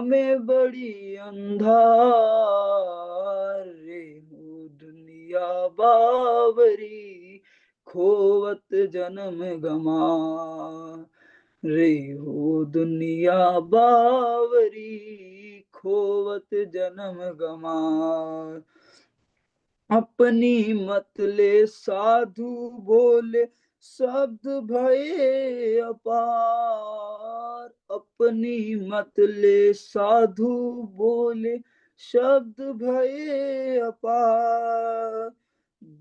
में बड़ी अंधार रे हो दुनिया बावरी खोवत जन्म गमा रे हो दुनिया बावरी खोवत जन्म गमा अपनी मतले साधु बोले शब्द भये अपार अपनी मतले साधु बोले शब्द भये अपार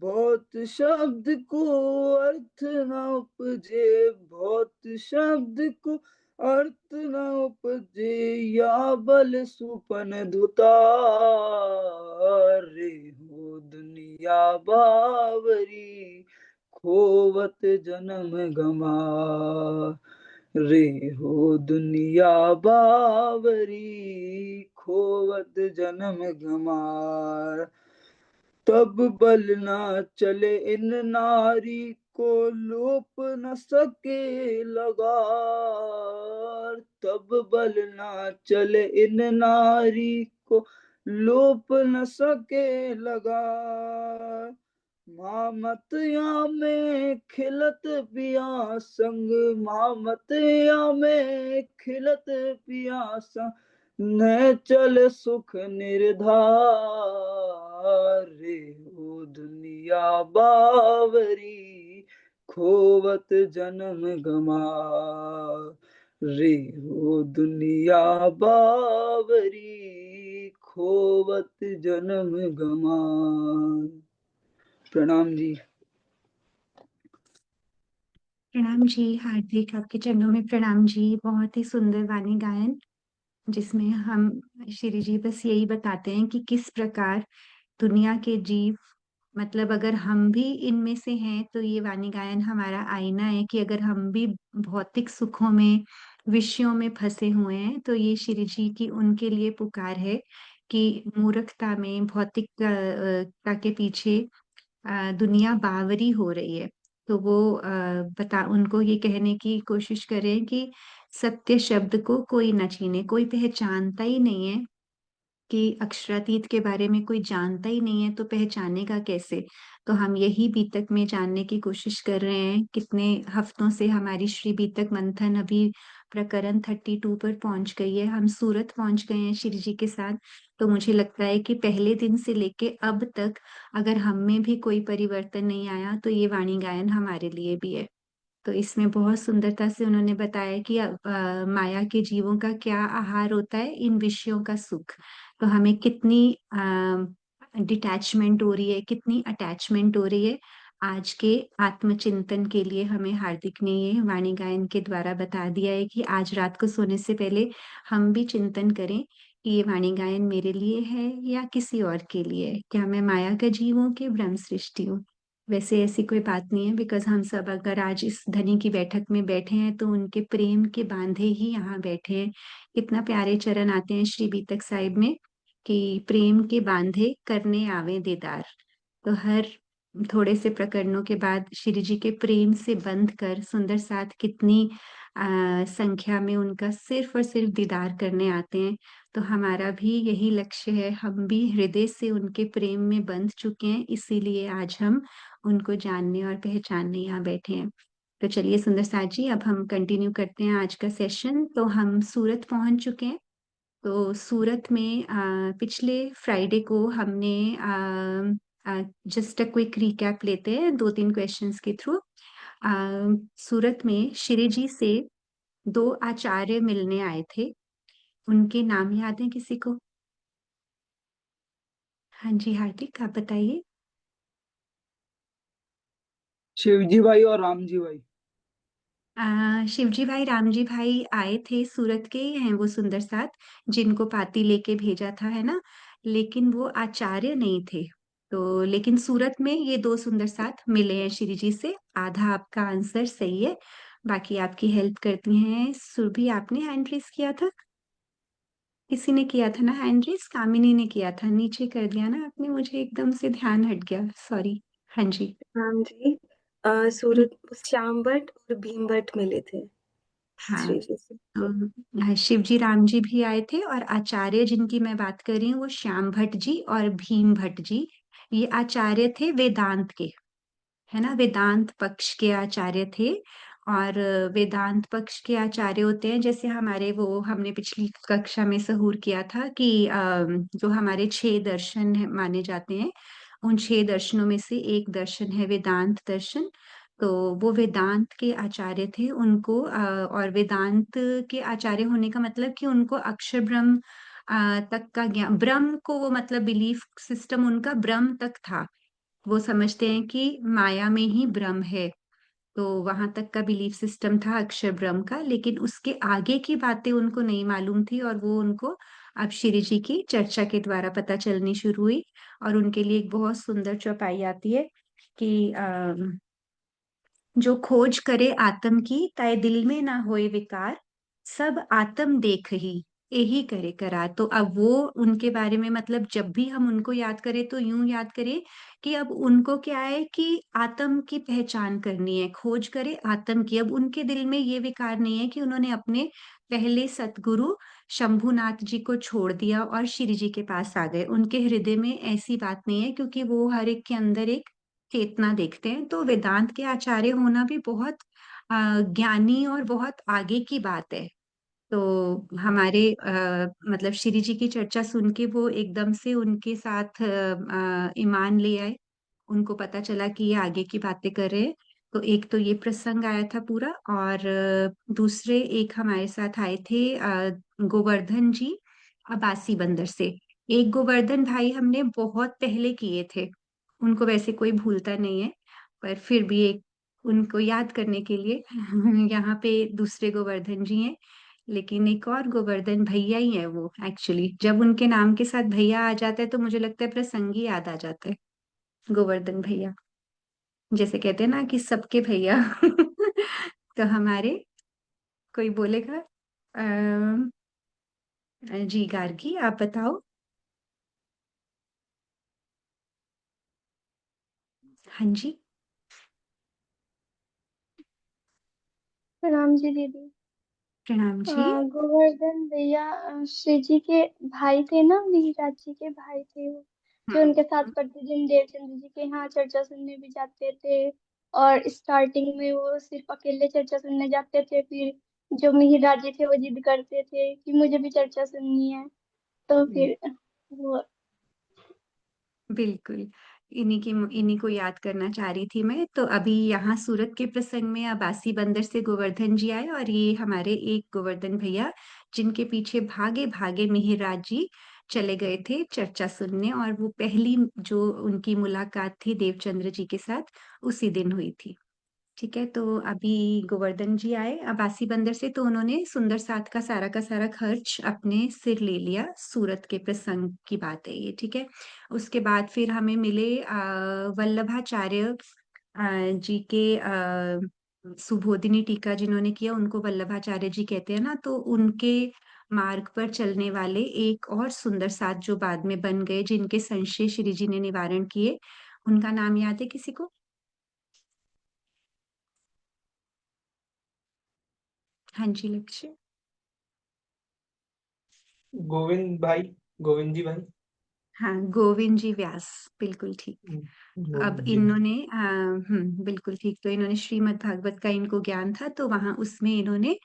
बहुत शब्द को अर्थ न उपजे बहुत शब्द को अर्थ न उपजे या बल सुपन धुतार रे हो दुनिया बावरी खोवत जन्म गमा रे हो दुनिया बावरी खोवत जन्म गमा तब बल ना चले इन नारी को लोप न सके लगार तब बल ना चले इन नारी को लोप न सके लगार मामतया में खिलत पिया संग मामतया में खिलत पिया संग न चल सुख निर्धार रे ओ दुनिया बावरी खोवत जन्म गमा रे ओ दुनिया बावरी खोवत जन्म गमा। प्रणाम जी। प्रणाम जी। हार्दिक आपके चरणों में प्रणाम जी। बहुत ही सुंदर वाणी गायन, जिसमें हम श्री जी बस यही बताते हैं कि किस प्रकार दुनिया के जीव, मतलब अगर हम भी इनमें से हैं तो ये वाणी गायन हमारा आईना है कि अगर हम भी भौतिक सुखों में, विषयों में फंसे हुए हैं तो ये श्री जी की उनके लिए पुकार है कि मूर्खता में, भौतिकता के पीछे दुनिया बावरी हो रही है। तो वो बता उनको ये कहने की कोशिश करें कि सत्य शब्द को कोई न छीने। कोई पहचानता ही नहीं है कि अक्षरातीत के बारे में कोई जानता ही नहीं है तो पहचानेगा कैसे। तो हम यही बीतक में जानने की कोशिश कर रहे हैं। कितने हफ्तों से हमारी श्री बीतक मंथन अभी प्रकरण 32 पर पहुंच गई है। हम सूरत पहुंच गए हैं श्री जी के साथ। तो मुझे लगता है कि पहले दिन से लेके अब तक अगर हम में भी कोई परिवर्तन नहीं आया तो ये वाणी गायन हमारे लिए भी है। तो इसमें बहुत सुंदरता से उन्होंने बताया कि माया के जीवों का क्या आहार होता है, इन विषयों का सुख। तो हमें कितनी डिटैचमेंट हो रही है, कितनी अटैचमेंट हो रही है, आज के आत्मचिंतन के लिए हमें हार्दिक ने ये वाणी गायन के द्वारा बता दिया है कि आज रात को सोने से पहले हम भी चिंतन करें कि ये वाणी गायन मेरे लिए है या किसी और के लिए है। क्या मैं माया का जीव हूँ कि ब्रह्म सृष्टि हूँ? वैसे ऐसी कोई बात नहीं है, बिकॉज हम सब अगर आज इस धनी की बैठक में बैठे हैं तो उनके प्रेम के बांधे ही यहाँ बैठे हैं। कितना प्यारे चरण आते हैं श्री बीतक साहिब में कि प्रेम के बांधे करने आवे दीदार। तो हर थोड़े से प्रकरणों के बाद श्री जी के प्रेम से बंध कर सुंदर साथ कितनी संख्या में उनका सिर्फ और सिर्फ दीदार करने आते हैं। तो हमारा भी यही लक्ष्य है। हम भी हृदय से उनके प्रेम में बंध चुके हैं, इसीलिए आज हम उनको जानने और पहचानने यहाँ बैठे हैं। तो चलिए सुंदर साथ जी, अब हम कंटिन्यू करते हैं आज का सेशन। तो हम सूरत पहुंच चुके हैं। तो सूरत में पिछले फ्राइडे को हमने जस्ट अ क्विक रिकैप लेते हैं 2-3 क्वेश्चंस के थ्रू। सूरत में श्री जी से 2 आचार्य मिलने आए थे। उनके नाम याद है किसी को? हाँ जी हार्दिक, आप बताइए। शिवजी भाई और राम जी भाई। शिवजी भाई, रामजी भाई आए थे, सूरत के ही हैं वो सुंदर साथ, जिनको पाती लेके भेजा था, है ना। लेकिन वो आचार्य नहीं थे। तो लेकिन सूरत में ये 2 सुंदर साथ मिले हैं श्री जी से। आधा आपका आंसर सही है, बाकी आपकी हेल्प करती हैं सुरभि। आपने हैंड रेस किया था? किसी ने किया था ना हैंड रेस? कामिनी ने किया था, नीचे कर दिया ना आपने, मुझे एकदम से ध्यान हट गया, सॉरी। हाँ जी। हाँ जी। सूरत श्याम भट्ट और भीम भट्ट मिले थे। हाँ, श्री जी से। तो शिव जी राम जी भी आए थे, और आचार्य जिनकी मैं बात कर रही हूँ वो श्याम भट्ट जी और भीम भट्ट जी। ये आचार्य थे वेदांत के, है ना, वेदांत पक्ष के आचार्य थे। और वेदांत पक्ष के आचार्य होते हैं, जैसे हमारे वो हमने पिछली कक्षा में सहूर किया था कि जो हमारे 6 दर्शन माने जाते हैं, उन 6 दर्शनों में से एक दर्शन है वेदांत दर्शन। तो वो वेदांत के आचार्य थे, उनको और वेदांत के आचार्य होने का मतलब कि उनको अक्षर ब्रह्म तक का ज्ञान, ब्रह्म को वो मतलब बिलीफ सिस्टम उनका ब्रह्म तक था। वो समझते हैं कि माया में ही ब्रह्म है, तो वहां तक का बिलीफ सिस्टम था अक्षर ब्रह्म का। लेकिन उसके आगे की बातें उनको नहीं मालूम थी, और वो उनको अब श्री जी की चर्चा के द्वारा पता चलनी शुरू हुई। और उनके लिए एक बहुत सुंदर चौपाई आती है कि जो खोज करे आत्म की, ताए दिल में ना होए विकार, सब आत्म देख ही यही करे करार। तो अब वो उनके बारे में मतलब जब भी हम उनको याद करें तो यूं याद करें कि अब उनको क्या है कि आत्म की पहचान करनी है, खोज करे आत्म की। अब उनके दिल में ये विकार नहीं है कि उन्होंने अपने पहले सतगुरु शंभुनाथ जी को छोड़ दिया और श्री जी के पास आ गए। उनके हृदय में ऐसी बात नहीं है, क्योंकि वो हर एक के अंदर एक चेतना देखते हैं। तो वेदांत के आचार्य होना भी बहुत ज्ञानी और बहुत आगे की बात है। तो हमारे मतलब श्री जी की चर्चा सुन के वो एकदम से उनके साथ ईमान ले आए। उनको पता चला कि ये आगे की बातें कर रहे हैं। तो एक तो ये प्रसंग आया था पूरा, और दूसरे एक हमारे साथ आए थे गोवर्धन जी अबासी बंदर से। एक गोवर्धन भाई हमने बहुत पहले किए थे, उनको वैसे कोई भूलता नहीं है, पर फिर भी एक उनको याद करने के लिए यहाँ पे दूसरे गोवर्धन जी हैं। लेकिन एक और गोवर्धन भैया ही है वो, एक्चुअली जब उनके नाम के साथ भैया आ जाता है तो मुझे लगता है प्रसंग ही याद आ जाता है। गोवर्धन भैया, जैसे कहते हैं ना कि सबके भैया। तो हमारे कोई बोलेगा? जी गार्गी, आप बताओ। हाँ जी। प्रणाम जी दीदी। प्रणाम जी। गोवर्धन भैया श्री जी के भाई थे ना, मिहिराज जी के भाई थे वो, जो हम्म, उनके साथ प्रतिदिन देवचंद्र जी के यहाँ चर्चा सुनने भी जाते थे। और स्टार्टिंग में वो सिर्फ अकेले चर्चा सुनने जाते थे, फिर जो मिहिराज जी थे वो जिद करते थे कि मुझे भी चर्चा सुननी है, तो हम्म, फिर वो। बिल्कुल। इन्हीं को याद करना चाह रही थी मैं। तो अभी यहाँ सूरत के प्रसंग में अबासी बंदर से गोवर्धन जी आए, और ये हमारे एक गोवर्धन भैया जिनके पीछे भागे भागे मिहिरराज जी चले गए थे चर्चा सुनने, और वो पहली जो उनकी मुलाकात थी देवचंद्र जी के साथ उसी दिन हुई थी। ठीक है, तो अभी गोवर्धन जी आए अबासी बंदर से, तो उन्होंने सुंदर साथ का सारा खर्च अपने सिर ले लिया। सूरत के प्रसंग की बात है ये, ठीक है। उसके बाद फिर हमें मिले वल्लभाचार्य जी के सुबोधिनी टीका जिन्होंने किया, उनको वल्लभाचार्य जी कहते हैं ना। तो उनके मार्ग पर चलने वाले एक और सुंदर साथ जो बाद में बन गए, जिनके संशय श्री जी ने निवारण किए, उनका नाम याद है किसी को? हाँ जी लक्ष्य। गोविंद भाई, गोविंद जी भाई। हाँ, गोविंद जी व्यास, बिल्कुल ठीक। अब गोविंद जी भाई। इन्होंने बिल्कुल ठीक। तो इन्होंने श्रीमद् भागवत का इनको ज्ञान था, तो वहां उसमें इन्होंने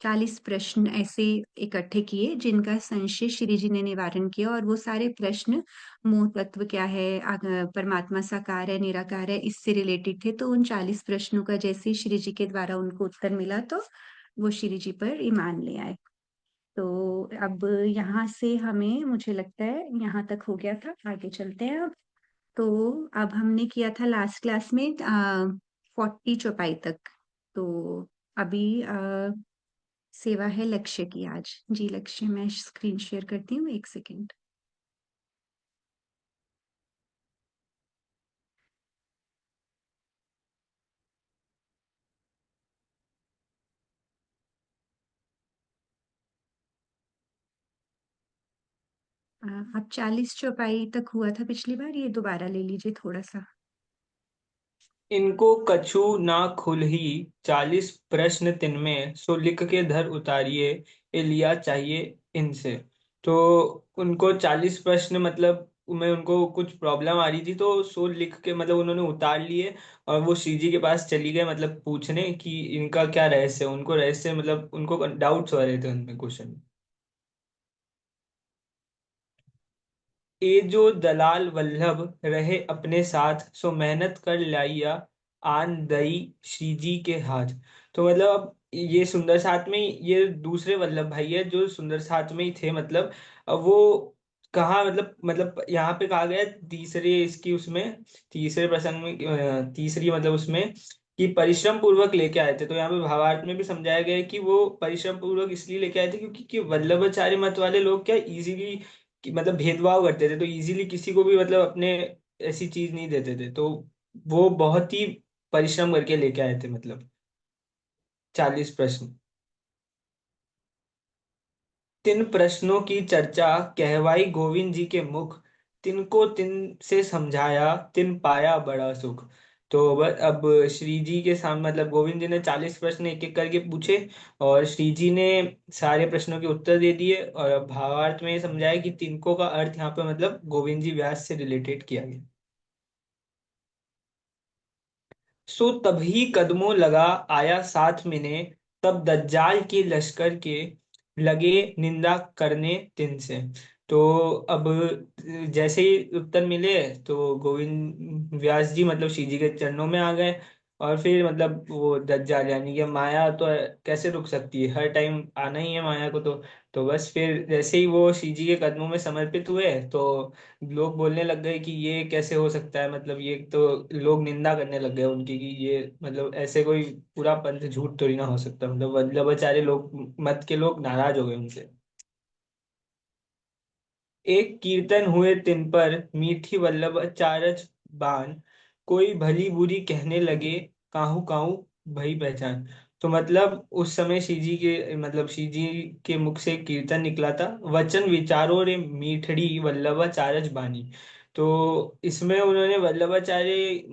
40 प्रश्न ऐसे इकट्ठे किए जिनका संशय श्री जी ने निवारण किया। और वो सारे प्रश्न मोह तत्व क्या है, परमात्मा साकार है निराकार है, इससे रिलेटेड थे। तो उन 40 प्रश्नों का जैसे श्री जी के द्वारा उनको उत्तर मिला, तो वो श्री जी पर ईमान ले आए। तो अब यहाँ से हमें, मुझे लगता है यहाँ तक हो गया था, आगे चलते हैं अब। तो अब हमने किया था लास्ट क्लास में 40 चौपाई तक। तो अभी सेवा है लक्ष्य की आज। जी लक्ष्य, मैं स्क्रीन शेयर करती हूँ, 1 सेकेंड। अब 40 चौपाई तक हुआ था पिछली बार, ये दोबारा ले लीजिए थोड़ा सा। इनको कछु ना खुलही, 40 प्रश्न तिनमें, सो लिख के धर उतारिये, ये लिया चाहिए इनसे। तो उनको 40 प्रश्न मतलब में उनको कुछ प्रॉब्लम आ रही थी, तो सो लिख के मतलब उन्होंने उतार लिए और वो श्री जी के पास चली गए, मतलब पूछने कि इनका क्या रहस्य है। उनको रहस्य मतलब उनको डाउट्स हो रहे थे उनमें क्वेश्चन। ए जो दलाल वल्लभ रहे अपने साथ, सो मेहनत कर लाइया, आन दई श्री जी के हाथ। तो मतलब अब ये सुंदर साथ में ये दूसरे वल्लभ भाई है जो सुंदर साथ में ही थे, मतलब अब वो कहाँ मतलब यहाँ पे कहा गया है तीसरे इसकी उसमें, तीसरे प्रसंग में तीसरी मतलब उसमें कि परिश्रम पूर्वक लेके आए थे। तो यहाँ पे भावार्थ में भी समझाया गया है कि वो परिश्रम पूर्वक इसलिए लेके आए थे क्योंकि कि वल्लभाचार्य मत वाले लोग क्या इजीली कि मतलब भेदभाव करते थे, तो इजीली किसी को भी मतलब अपने ऐसी चीज नहीं देते थे। तो वो बहुत ही परिश्रम करके लेके आए थे, मतलब 40 प्रश्न। तिन प्रश्नों की चर्चा कहवाई गोविंद जी के मुख, तिनको तिन से समझाया, तिन पाया बड़ा सुख। तो अब श्री जी के सामने मतलब गोविंद जी ने 40 प्रश्न एक एक करके पूछे और श्री जी ने सारे प्रश्नों के उत्तर दे दिए। और अब भावार्थ में ये समझाया कि तिनको का अर्थ यहाँ पे मतलब गोविंद जी व्यास से रिलेटेड किया गया। सो तभी कदमों लगा आया साथ मिने, तब दज्जाल के लश्कर के लगे निंदा करने तिन से। तो अब जैसे ही उत्तर मिले तो गोविंद व्यास जी मतलब श्री जी के चरणों में आ गए। और फिर मतलब वो दज्जाल यानी कि माया तो कैसे रुक सकती है, हर टाइम आना ही है माया को। तो बस फिर जैसे ही वो श्री जी के कदमों में समर्पित हुए तो लोग बोलने लग गए कि ये कैसे हो सकता है, मतलब ये तो लोग निंदा करने लग गए उनकी कि ये मतलब ऐसे कोई पूरा पंथ झूठ थोड़ी ना हो सकता, मतलब वल्लभाचार्य लोग मत के लोग नाराज हो गए उनसे। एक कीर्तन हुए तिन पर, मीठी वल्लभाचार्य बान, कोई भली बुरी कहने लगे, काहू काहू भई पहचान। तो मतलब उस समय श्री जी के मतलब श्री जी के मुख से एक कीर्तन निकला था, वचन विचारो रे मीठड़ी वल्लभाचार्य बानी। तो इसमें उन्होंने वल्लभाचार्य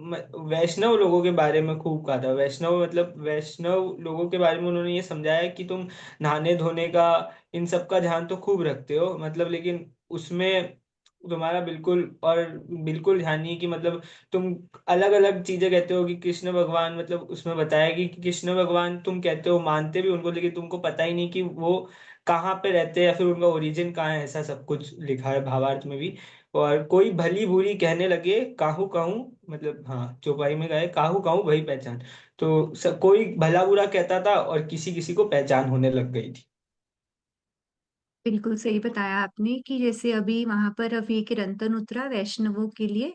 वैष्णव लोगों के बारे में खूब कहा था। वैष्णव मतलब वैष्णव लोगों के बारे में उन्होंने ये समझाया कि तुम नहाने धोने का इन सब का ध्यान तो खूब रखते हो, मतलब लेकिन उसमें तुम्हारा बिल्कुल और बिल्कुल ध्यान नहीं है कि मतलब तुम अलग अलग चीजें कहते हो कि कृष्ण भगवान, मतलब उसमें बताया कि कृष्ण भगवान तुम कहते हो, मानते भी उनको, लेकिन तुमको पता ही नहीं कि वो कहाँ पे रहते हैं या फिर उनका ओरिजिन कहाँ है। ऐसा सब कुछ लिखा है भावार्थ में भी। और कोई भली बुरी कहने लगे, काहू काहू मतलब हाँ चौपाई में गए, काहू काहू वही पहचान। तो कोई भला बुरा कहता था और किसी किसी को पहचान होने लग गई थी। बिल्कुल सही बताया आपने कि जैसे अभी वहां पर अभी किरंतन उतरा वैष्णवों के लिए।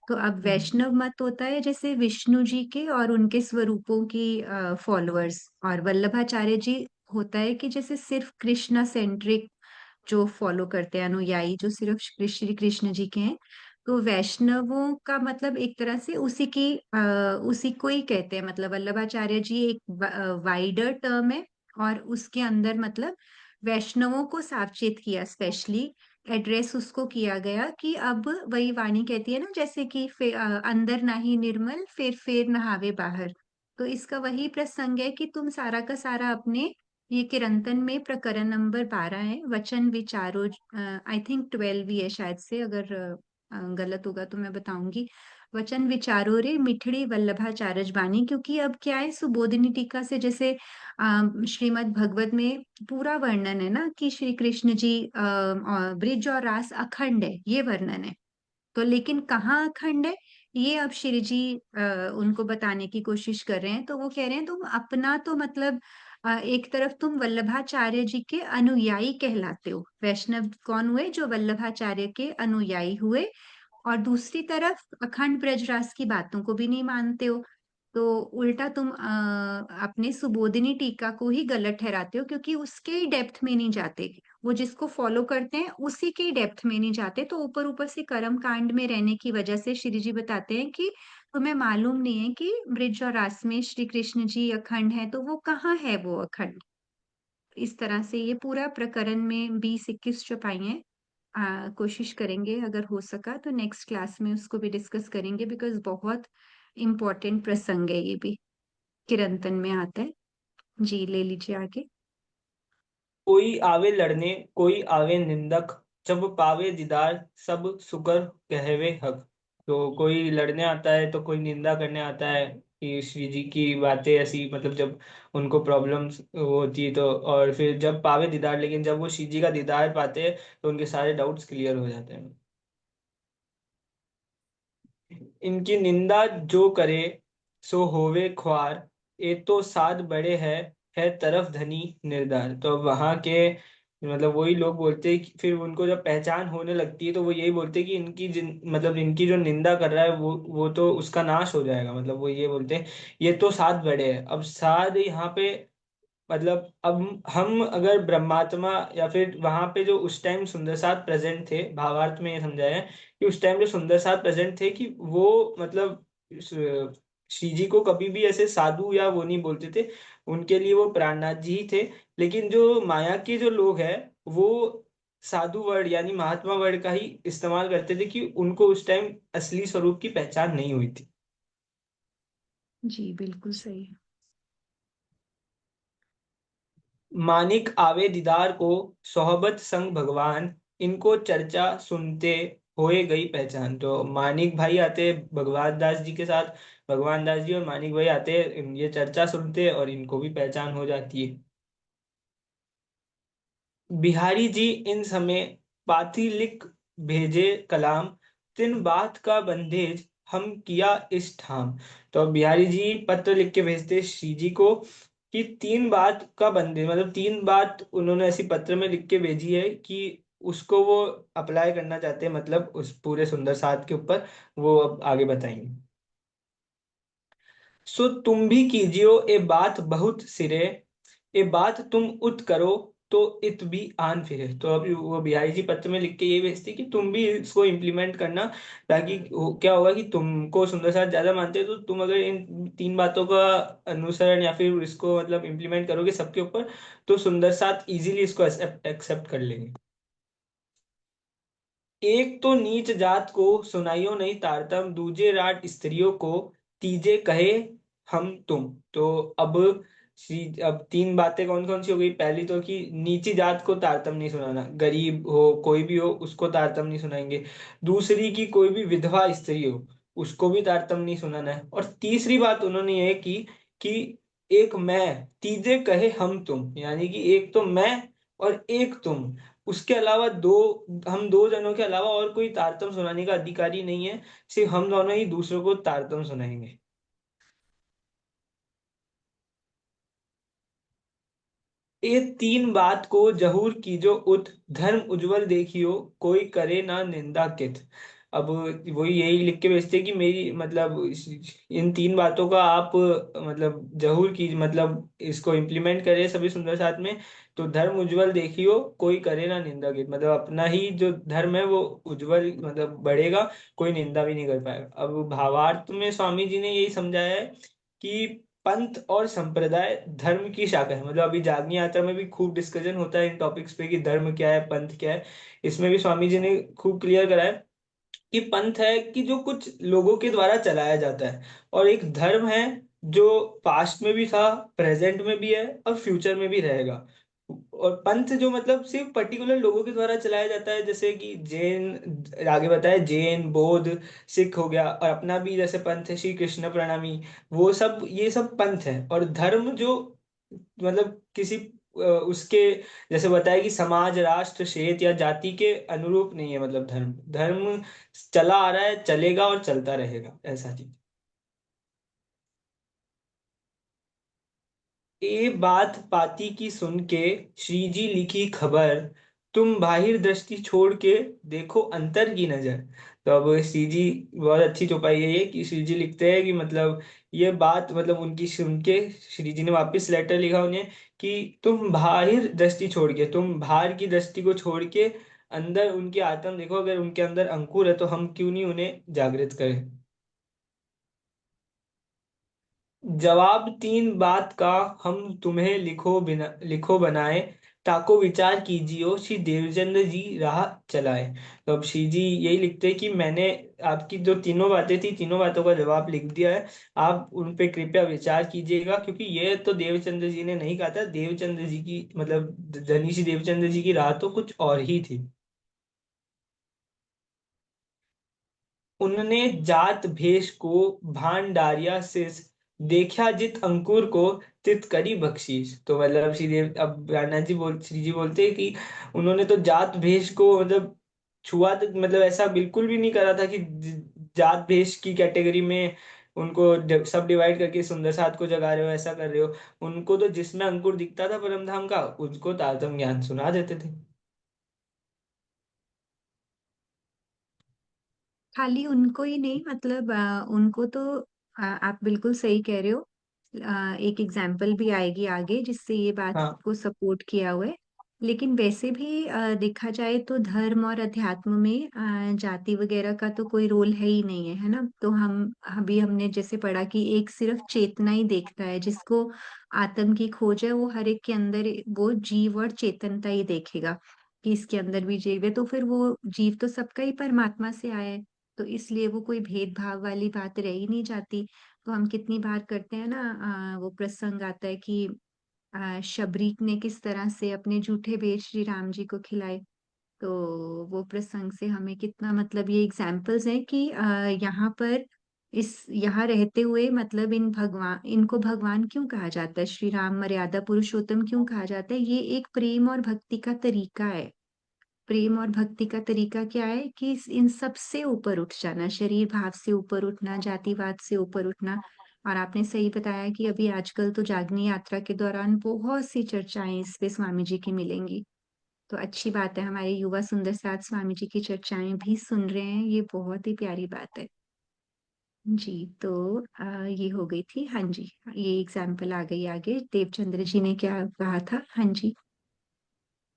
तो अब हम्म। वैष्णव मत होता है जैसे विष्णु जी के और उनके स्वरूपों की फॉलोअर्स, और वल्लभाचार्य जी होता है कि जैसे सिर्फ कृष्णा सेंट्रिक जो फॉलो करते हैं अनुयायी, जो सिर्फ श्री कृष्ण जी के हैं। तो वैष्णवों का मतलब एक तरह से उसी को ही कहते हैं, मतलब वल्लभाचार्य जी एक वाइडर टर्म है। और उसके अंदर मतलब वैष्णवों को सावचेत किया, स्पेशली एड्रेस उसको किया गया कि अब वही वाणी कहती है ना, जैसे कि अंदर नाही निर्मल फिर फेर नहावे बाहर। तो इसका वही प्रसंग है कि तुम सारा का सारा अपने, ये किरंतन में प्रकरण नंबर 12 है, वचन विचारो, आई थिंक 12 ही है शायद से, अगर गलत होगा तो मैं बताऊंगी। वचन विचारो रे मिठड़ी वल्लभाचार्य बानी, क्योंकि अब क्या है सुबोधिनी टीका से जैसे श्रीमद् भगवत में पूरा वर्णन है ना कि श्री कृष्ण जी ब्रिज और रास अखंड है, ये वर्णन है। तो लेकिन कहाँ अखंड है, ये अब श्री जी उनको बताने की कोशिश कर रहे हैं। तो वो कह रहे हैं तुम अपना तो मतलब एक तरफ तुम वल्लभाचार्य जी के अनुयायी कहलाते हो, वैष्णव कौन हुए, जो वल्लभाचार्य के अनुयायी हुए, और दूसरी तरफ अखंड ब्रजरास की बातों को भी नहीं मानते हो। तो उल्टा तुम अपने सुबोधिनी टीका को ही गलत ठहराते हो, क्योंकि उसके ही डेप्थ में नहीं जाते। वो जिसको फॉलो करते हैं उसी के डेप्थ में नहीं जाते, तो ऊपर ऊपर से कर्म कांड में रहने की वजह से श्री जी बताते हैं कि तुम्हें मालूम नहीं है कि ब्रिज और रास में श्री कृष्ण जी अखंड है, तो वो कहाँ है वो अखंड। इस तरह से ये पूरा प्रकरण में 20-21 चौपाई है। कोशिश करेंगे अगर हो सका तो नेक्स्ट क्लास में उसको भी डिस्कस करेंगे, बिकॉज बहुत इम्पोर्टेंट प्रसंग है ये भी, किरंतन में आता है। जी ले लीजिए आगे। कोई आवे लड़ने कोई आवे निंदक, जब पावे दीदार सब शुक्र कहवे हक। तो कोई लड़ने आता है तो कोई निंदा करने आता है कि श्री जी की बातें ऐसी, मतलब जब उनको प्रॉब्लम्स होती है तो, और फिर जब पावे दीदार, लेकिन जब वो श्री जी का दीदार पाते हैं तो उनके सारे डाउट्स क्लियर हो जाते हैं। इनकी निंदा जो करे सो होवे ख्वार, ये तो साध बड़े है तरफ धनी निर्धार। तो अब वहां के मतलब वही लोग बोलते हैं फिर उनको जब पहचान होने लगती है तो वो यही बोलते हैं कि इनकी मतलब इनकी जो निंदा कर रहा है वो तो उसका नाश हो जाएगा। मतलब वो ये बोलते हैं ये तो साध बड़े है। अब साध यहाँ पे मतलब अब हम अगर ब्रह्मात्मा या फिर वहां पे जो उस टाइम सुंदर साथ प्रेजेंट थे, भावार्थ में ये समझाया है कि उस टाइम जो सुंदर साथ प्रेजेंट थे कि वो मतलब श्री जी को कभी भी ऐसे साधु या वो नहीं बोलते थे, उनके लिए वो प्राणनाथ जी ही थे। लेकिन जो माया के जो लोग हैं वो साधु वर्ड यानी महात्मा वर्ड का ही इस्तेमाल करते थे कि उनको उस टाइम असली स्वरूप की पहचान नहीं हुई थी। जी बिल्कुल सही है। मानिक आवे दीदार को सोहबत संग भगवान, इनको चर्चा सुनते होए गई पहचान। तो मानिक भाई आते भगवान दास जी के साथ, भगवान दास जी और मानिक भाई आते, ये चर्चा सुनते और इनको भी पहचान हो जाती है। बिहारी जी इन समय पाथी लिख भेजे कलाम, तिन बात का बंदेज हम किया इस ठाम। तो अब बिहारी जी पत्र लिख के भेजते श्री जी को कि तीन बात का बंदे, मतलब तीन बात उन्होंने ऐसी पत्र में लिख के भेजी है कि उसको वो अप्लाई करना चाहते हैं, मतलब उस पूरे सुंदर साथ के ऊपर। वो अब आगे बताएंगे। सो तुम भी कीजियो ए बात बहुत सिरे, ये बात तुम उत करो तो इत भी आन फिरे। तो अभी वो बिहारी जी पत्र में लिख के ये भेजती कि तुम भी इसको इम्प्लीमेंट करना, ताकि क्या होगा कि तुमको सुंदर साथ ज्यादा मानते हैं तो तुम अगर इन तीन बातों का अनुसरण या फिर इसको मतलब इम्प्लीमेंट करोगे सबके ऊपर, तो सुंदर साथ इजीली इसको एक्सेप्ट कर लेंगे। एक तो नीच जात को सुनाइयो नहीं तारतम, दूजे राट स्त्रियों को तीजे कहे हम तुम। तो अब अब तीन बातें कौन कौन सी हो गई? पहली तो कि नीची जात को तारतम नहीं सुनाना, गरीब हो कोई भी हो उसको तारतम नहीं सुनाएंगे। दूसरी की कोई भी विधवा स्त्री हो उसको भी तारतम नहीं सुनाना है। और तीसरी बात उन्होंने ये की कि एक मैं तीजे कहे हम तुम, यानी कि एक तो मैं और एक तुम, उसके अलावा दो, हम दो जनों के अलावा और कोई तारतम सुनाने का अधिकारी नहीं है, सिर्फ हम दोनों ही दूसरों को तारतम सुनाएंगे। ये तीन बात को जहूर कीजो उत, धर्म उज्जवल देखियो कोई करे ना निंदा कित। अब वही यही लिख के भेजते कि मेरी मतलब इन तीन बातों का आप मतलब जहूर की मतलब इसको इम्प्लीमेंट करें सभी सुंदर साथ में, तो धर्म उज्जवल देखियो कोई करे ना निंदा कित। मतलब अपना ही जो धर्म है वो उज्जवल मतलब बढ़ेगा, कोई निंदा भी नहीं कर पाएगा। अब भावार्थ में स्वामी जी ने यही समझाया है कि पंथ और संप्रदाय धर्म की शाखा है। मतलब अभी जागनी यात्रा में भी खूब डिस्कशन होता है इन टॉपिक्स पे कि धर्म क्या है पंथ क्या है। इसमें भी स्वामी जी ने खूब क्लियर करा है कि पंथ है कि जो कुछ लोगों के द्वारा चलाया जाता है, और एक धर्म है जो पास्ट में भी था, प्रेजेंट में भी है और फ्यूचर में भी रहेगा। और पंथ जो मतलब सिर्फ पर्टिकुलर लोगों के द्वारा चलाया जाता है, जैसे कि जैन, आगे बताया जैन बौद्ध सिख हो गया, और अपना भी जैसे पंथ है श्री कृष्ण प्रणामी, वो सब ये सब पंथ है। और धर्म जो मतलब किसी उसके जैसे बताया कि समाज राष्ट्र क्षेत्र या जाति के अनुरूप नहीं है। मतलब धर्म धर्म चला आ रहा है, चलेगा और चलता रहेगा, ऐसा चीज। ये बात पाती की सुन के श्री जी लिखी खबर, तुम बाहिर दृष्टि छोड़ के देखो अंतर की नजर। तो अब श्री जी बहुत अच्छी चौपाई है ये कि श्री जी लिखते हैं कि मतलब ये बात मतलब उनकी सुन के श्री जी ने वापस लेटर लिखा उन्हें कि तुम बाहिर दृष्टि छोड़ के, तुम बाहर की दृष्टि को छोड़ के अंदर उनकी आत्म देखो, अगर उनके अंदर अंकुर है तो हम क्यों नहीं उन्हें जागृत करें। जवाब तीन बात का हम तुम्हें लिखो बिना लिखो बनाए, ताको विचार कीजियो श्री देवचंद्र जी राह चलाए। तो अब श्री जी यही लिखते हैं कि मैंने आपकी जो तीनों बातें थी, तीनों बातों का जवाब लिख दिया है, आप उन पे कृपया विचार कीजिएगा, क्योंकि ये तो देवचंद्र जी ने नहीं कहा था, देवचंद्र जी की मतलब धनी श्री देवचंद्र जी की राह तो कुछ और ही थी। उनने जात भेष को भान डारिया सिस, देखा जित अंकुर को तित करी बख्शीश। तो मतलब अब राणा जी श्री जी बोलते हैं कि उन्होंने तो जात भेष को मतलब छुआ, तो मतलब ऐसा बिल्कुल भी नहीं करा था कि जात भेष की कैटेगरी में उनको सब डिवाइड करके सुंदर साथ को जगा रहे हो, ऐसा कर रहे हो। उनको तो जिसमें अंकुर दिखता था परम धाम का, उसको तारतम ज्ञान सुना देते थे। खाली उनको ही नहीं, मतलब उनको तो आप बिल्कुल सही कह रहे हो। एक एग्जाम्पल भी आएगी आगे जिससे ये बात हाँ। को सपोर्ट किया हुआ है। लेकिन वैसे भी देखा जाए तो धर्म और अध्यात्म में जाति वगैरह का तो कोई रोल है ही नहीं है, है ना। तो हम अभी हमने जैसे पढ़ा कि एक सिर्फ चेतना ही देखता है, जिसको आत्म की खोज है वो हर एक के अंदर वो जीव और चेतनता ही देखेगा कि इसके अंदर भी जीव है। तो फिर वो जीव तो सबका ही परमात्मा से आया है, तो इसलिए वो कोई भेदभाव वाली बात रह ही नहीं जाती। तो हम कितनी बार करते हैं ना, वो प्रसंग आता है कि शबरी ने किस तरह से अपने जूठे भेद श्री राम जी को खिलाए। तो वो प्रसंग से हमें कितना, मतलब ये एग्जाम्पल्स हैं कि यहाँ पर इस यहाँ रहते हुए मतलब इनको भगवान क्यों कहा जाता है, श्री राम मर्यादा पुरुषोत्तम क्यों कहा जाता है। ये एक प्रेम और भक्ति का तरीका है। प्रेम और भक्ति का तरीका क्या है कि इन सब से ऊपर उठ जाना, शरीर भाव से ऊपर उठना, जातिवाद से ऊपर उठना। और आपने सही बताया कि अभी आजकल तो जागनी यात्रा के दौरान बहुत सी चर्चाएं इस पे स्वामी जी की मिलेंगी। तो अच्छी बात है, हमारे युवा सुंदर साथ स्वामी जी की चर्चाएं भी सुन रहे हैं, ये बहुत ही प्यारी बात है। जी, तो ये हो गई थी, हाँ जी। ये एग्जाम्पल आ गई आगे, देवचंद्र जी ने क्या कहा था, हाँ जी।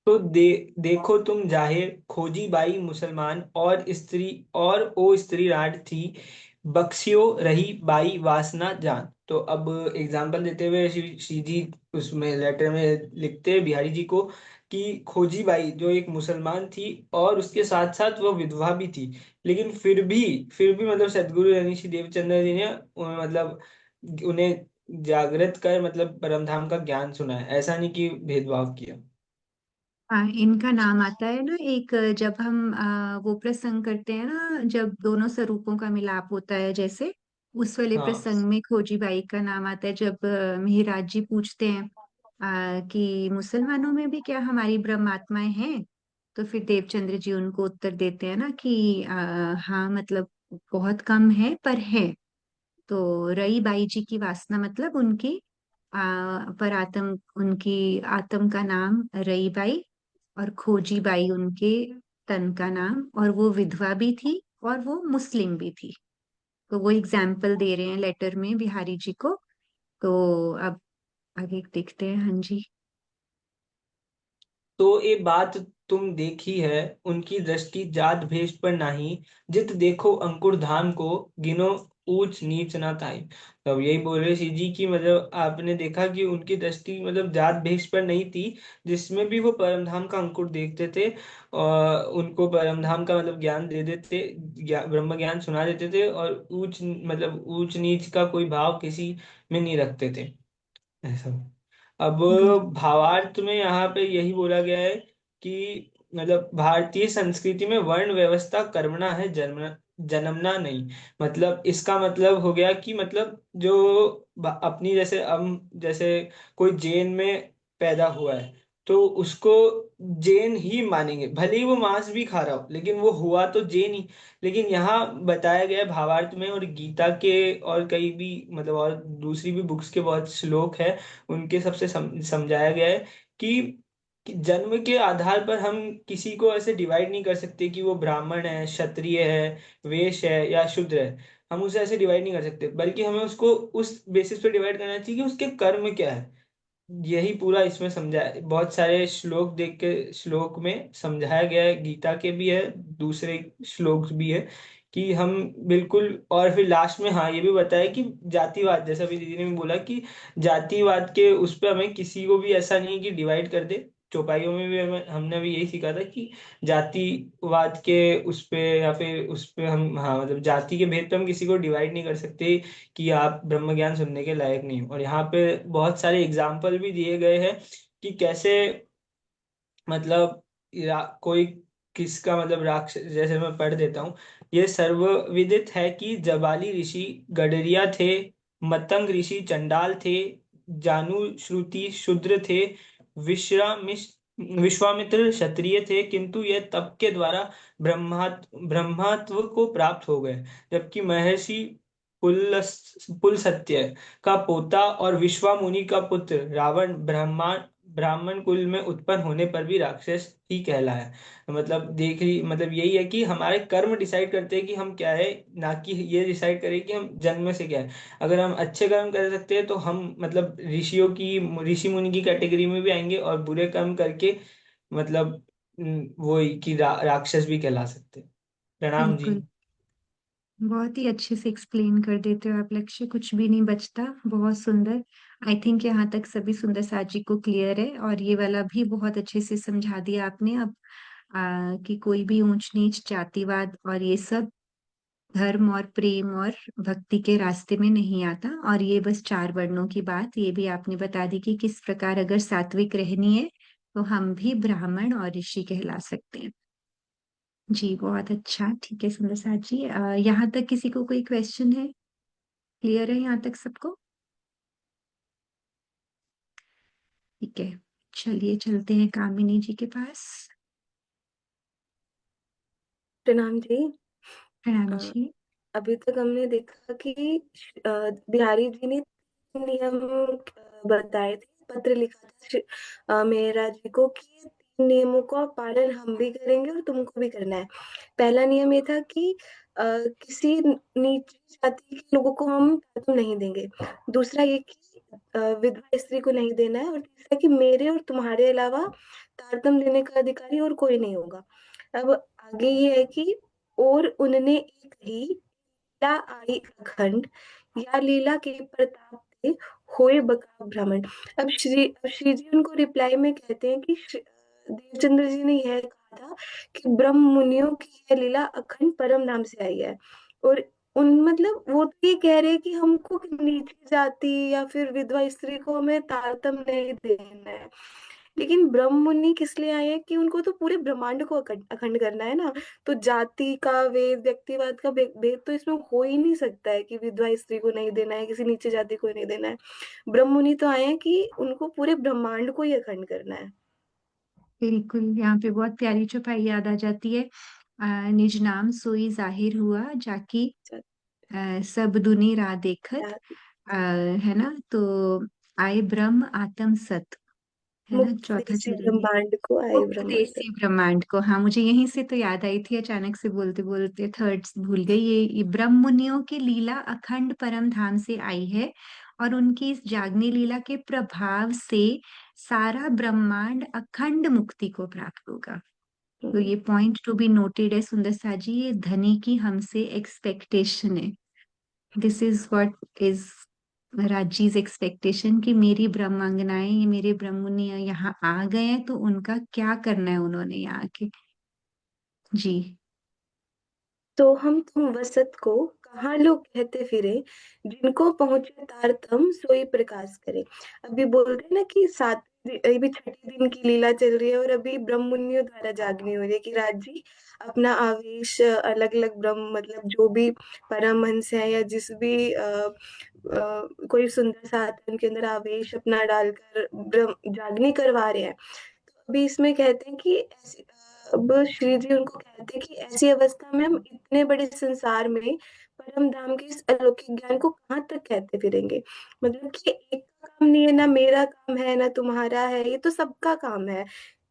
तो देखो तुम जाहिर खोजी बाई मुसलमान और स्त्री, और ओ स्त्री राड थी, बख्शियो रही बाई वासना जान। तो अब एग्जाम्पल देते हुए श्री जी उसमें लेटर में लिखते हैं बिहारी जी को कि खोजी बाई जो एक मुसलमान थी और उसके साथ साथ वो विधवा भी थी, लेकिन फिर भी मतलब सदगुरु यानी श्री देवचंद्र जी ने मतलब उन्हें जागृत कर मतलब परमधाम का ज्ञान सुनाया, ऐसा नहीं कि भेदभाव किया। हाँ, इनका नाम आता है ना एक, जब हम वो प्रसंग करते हैं ना, जब दोनों स्वरूपों का मिलाप होता है, जैसे उस वाले हाँ। प्रसंग में खोजी बाई का नाम आता है। जब मिहिराज जी पूछते हैं कि मुसलमानों में भी क्या हमारी ब्रह्म आत्माएं हैं, तो फिर देवचंद्र जी उनको उत्तर देते हैं ना कि हाँ, मतलब बहुत कम है पर है। तो रई बाई जी की वासना मतलब उनकी पर आत्म, उनकी आत्म का नाम रई बाई, और खोजी बाई उनके तन का नाम, और वो विधवा भी थी और वो मुस्लिम भी थी। तो वो एग्जाम्पल दे रहे हैं लेटर में बिहारी जी को। तो अब आगे देखते हैं, हाँ जी। तो ये बात तुम देखी है, उनकी दृष्टि जात भेष पर नाही, जित देखो अंकुर धाम को, गिनो ऊंच नीच ना ताई। तो अब यही बोल रहे श्री जी की मतलब आपने देखा कि उनकी दृष्टि मतलब जात भेष पर नहीं थी, जिसमें भी वो परमधाम का अंकुर देखते थे और उनको परमधाम का मतलब ज्ञान दे देते, ब्रह्म ज्ञान सुना देते थे, और ऊंच नीच का कोई भाव किसी में नहीं रखते थे, ऐसा। अब बिल्कुल। भावार्थ में यहाँ पे यही बोला गया है कि मतलब भारतीय संस्कृति में वर्ण व्यवस्था कर्मणा है, जन्मना नहीं। मतलब इसका मतलब हो गया कि मतलब जो अपनी जैसे हम जैसे कोई जैन में पैदा हुआ है तो उसको जैन ही मानेंगे, भले ही वो मांस भी खा रहा हो, लेकिन वो हुआ तो जैन ही। लेकिन यहाँ बताया गया है भावार्थ में, और गीता के और कई भी मतलब और दूसरी भी बुक्स के बहुत श्लोक है, उनके सबसे समझाया गया है कि जन्म के आधार पर हम किसी को ऐसे डिवाइड नहीं कर सकते कि वो ब्राह्मण है, क्षत्रिय है, वैश्य है या शूद्र है। हम उसे ऐसे डिवाइड नहीं कर सकते, बल्कि हमें उसको उस बेसिस पे डिवाइड करना चाहिए कि उसके कर्म क्या है। यही पूरा इसमें समझा है, बहुत सारे श्लोक देख के श्लोक में समझाया गया है, गीता के भी है, दूसरे श्लोक भी है कि हम बिल्कुल। और फिर लास्ट में हाँ ये भी बताया कि जातिवाद, जैसा भी दीदी ने भी बोला कि जातिवाद के उस पर हमें किसी को भी ऐसा नहीं है कि डिवाइड कर दे, चौपाइयों में भी हमने भी यही सीखा था कि जातिवाद के उस पे या फिर उस पे हम, हाँ मतलब जाति के भेद पे हम किसी को डिवाइड नहीं कर सकते कि आप ब्रह्म ज्ञान सुनने के लायक नहीं हो। और यहाँ पे बहुत सारे एग्जाम्पल भी दिए गए हैं कि कैसे मतलब कोई किसका मतलब राक्षस, जैसे मैं पढ़ देता हूँ। ये सर्वविदित है कि जबाली ऋषि गडरिया थे, मतंग ऋषि चंडाल थे, जानु श्रुति शूद्र थे, विश्वामिश विश्वामित्र क्षत्रिय थे, किंतु ये तप के द्वारा ब्रह्मत्व को प्राप्त हो गए। जबकि महर्षि पुलसत्य का पोता और विश्वामुनि का पुत्र रावण ब्राह्मण कुल में उत्पन्न होने पर भी राक्षस ही कहलाया। मतलब देख ली, मतलब यही है कि हमारे कर्म डिसाइड करते हैं कि हम क्या है, ना कि ये डिसाइड करें कि हम जन्म से क्या है। अगर हम अच्छे कर्म कर सकते हैं तो हम मतलब ऋषि मुनि की कैटेगरी में भी आएंगे, और बुरे कर्म करके मतलब वो ही कि राक्षस भी कहला सकते हैं। प्रणाम जी। बिल्कुल, बहुत ही अच्छे से एक्सप्लेन कर देते हो आप लक्ष्य, कुछ भी नहीं बचता। बहुत सुंदर। आई थिंक यहाँ तक सभी सुंदर साजी को क्लियर है, और ये वाला भी बहुत अच्छे से समझा दिया आपने अब, कि कोई भी ऊंच नीच जातिवाद और ये सब धर्म और प्रेम और भक्ति के रास्ते में नहीं आता। और ये बस चार वर्णों की बात ये भी आपने बता दी कि किस प्रकार अगर सात्विक रहनी है तो हम भी ब्राह्मण और ऋषि कहला सकते हैं। जी बहुत अच्छा, ठीक है सुंदर साथ जी। यहाँ तक किसी को कोई क्वेश्चन है? क्लियर है यहाँ तक सबको? ठीक है, चलिए चलते हैं कामिनी जी के पास। प्रणाम जी। प्रणाम अ, जी। अभी तक हमने देखा कि अ, बिहारी जी ने तीन नियम बताए थे, पत्र लिखा था मेहरा जी को कि ये तीन नियमों का पालन हम भी करेंगे और तुमको भी करना है। पहला नियम ये था कि किसी नीची जाति के लोगों को हम तातुम नहीं देंगे। दूसरा ये कि विधवा स्त्री को नहीं देना है। और तीसरा कि मेरे और तुम्हारे अलावा तारतम देने का अधिकारी और कोई नहीं होगा। अब आगे ये है कि और उनने एक ही लीला आई अखंड, या लीला के प्रताप ते होए बका भ्रमण। अब श्री जी उनको रिप्लाई में कहते हैं कि देवचंद्र जी ने यह कहा था कि ब्रह्म मुनियों की यह लीला अखंड परम नाम से आई है। और उन मतलब वो तो ये कह रहे हैं कि हमको नीची जाति या फिर विधवा स्त्री को हमें तारतम नहीं देना है। लेकिन ब्रह्म मुनि किस लिए आए हैं कि उनको तो पूरे ब्रह्मांड को अखंड अखंड करना है ना। तो जाति का वेद, व्यक्तिवाद का भेद तो इसमें हो ही नहीं सकता है कि विधवा स्त्री को नहीं देना है, किसी नीचे जाति को नहीं देना है। ब्रह्म मुनि तो आए हैं कि उनको पूरे ब्रह्मांड को ही अखंड करना है। बिल्कुल, यहाँ पे बहुत प्यारी चौपाई याद आ जाती है। निज नाम सोई जाहिर हुआ जाकी, सब दुनी राह देखत। है ना, तो आए ब्रह्म आत्म सत, है ना मुक्त चौथा देसी चरण है। ब्रह्मांड को आए मुक्त ब्रह्मांड। देसी ब्रह्मांड को, हाँ मुझे यहीं से तो याद आई थी, अचानक से बोलते बोलते थर्ड भूल गई। ये ब्रह्म मुनियों की लीला अखंड परम धाम से आई है, और उनकी इस जागनी लीला के प्रभाव से सारा ब्रह्मांड अखंड मुक्ति को प्राप्त होगा। तो ये पॉइंट टू बी नोटेड है सुंदर साजी, ये धनी की हमसे एक्सपेक्टेशन है। This is what is Raji's expectation, कि मेरी ब्रह्मांगनाएं, ये मेरे ब्रह्ममुनि यहाँ आ गए हैं तो उनका क्या करना है उन्होंने यहाँ आके। जी। तो हम तुम वसत को कहाँ लोग कहते फिरे, जिनको पहुंचे तारतम सोई प्रकाश करे। अभी बोल रहे ना कि अभी छठे दिन की लीला चल रही है और अभी ब्रह्म मुनियों द्वारा जागनी हो रही है कि राजी अपना आवेश अलग अलग ब्रह्म मतलब जो भी परमहंस है या जिस भी कोई सुंदर सा आत्मा के अंदर आवेश अपना डालकर जागनी करवा रहे हैं। तो अभी इसमें कहते हैं कि अब श्री जी उनको कहते हैं कि ऐसी अवस्था में हम इतने बड़े संसार में परम धाम के इस अलौकिक ज्ञान को कहाँ तक कहते फिरेंगे। मतलब कि एक का काम नहीं है, ना मेरा काम है ना तुम्हारा है, ये तो सबका काम है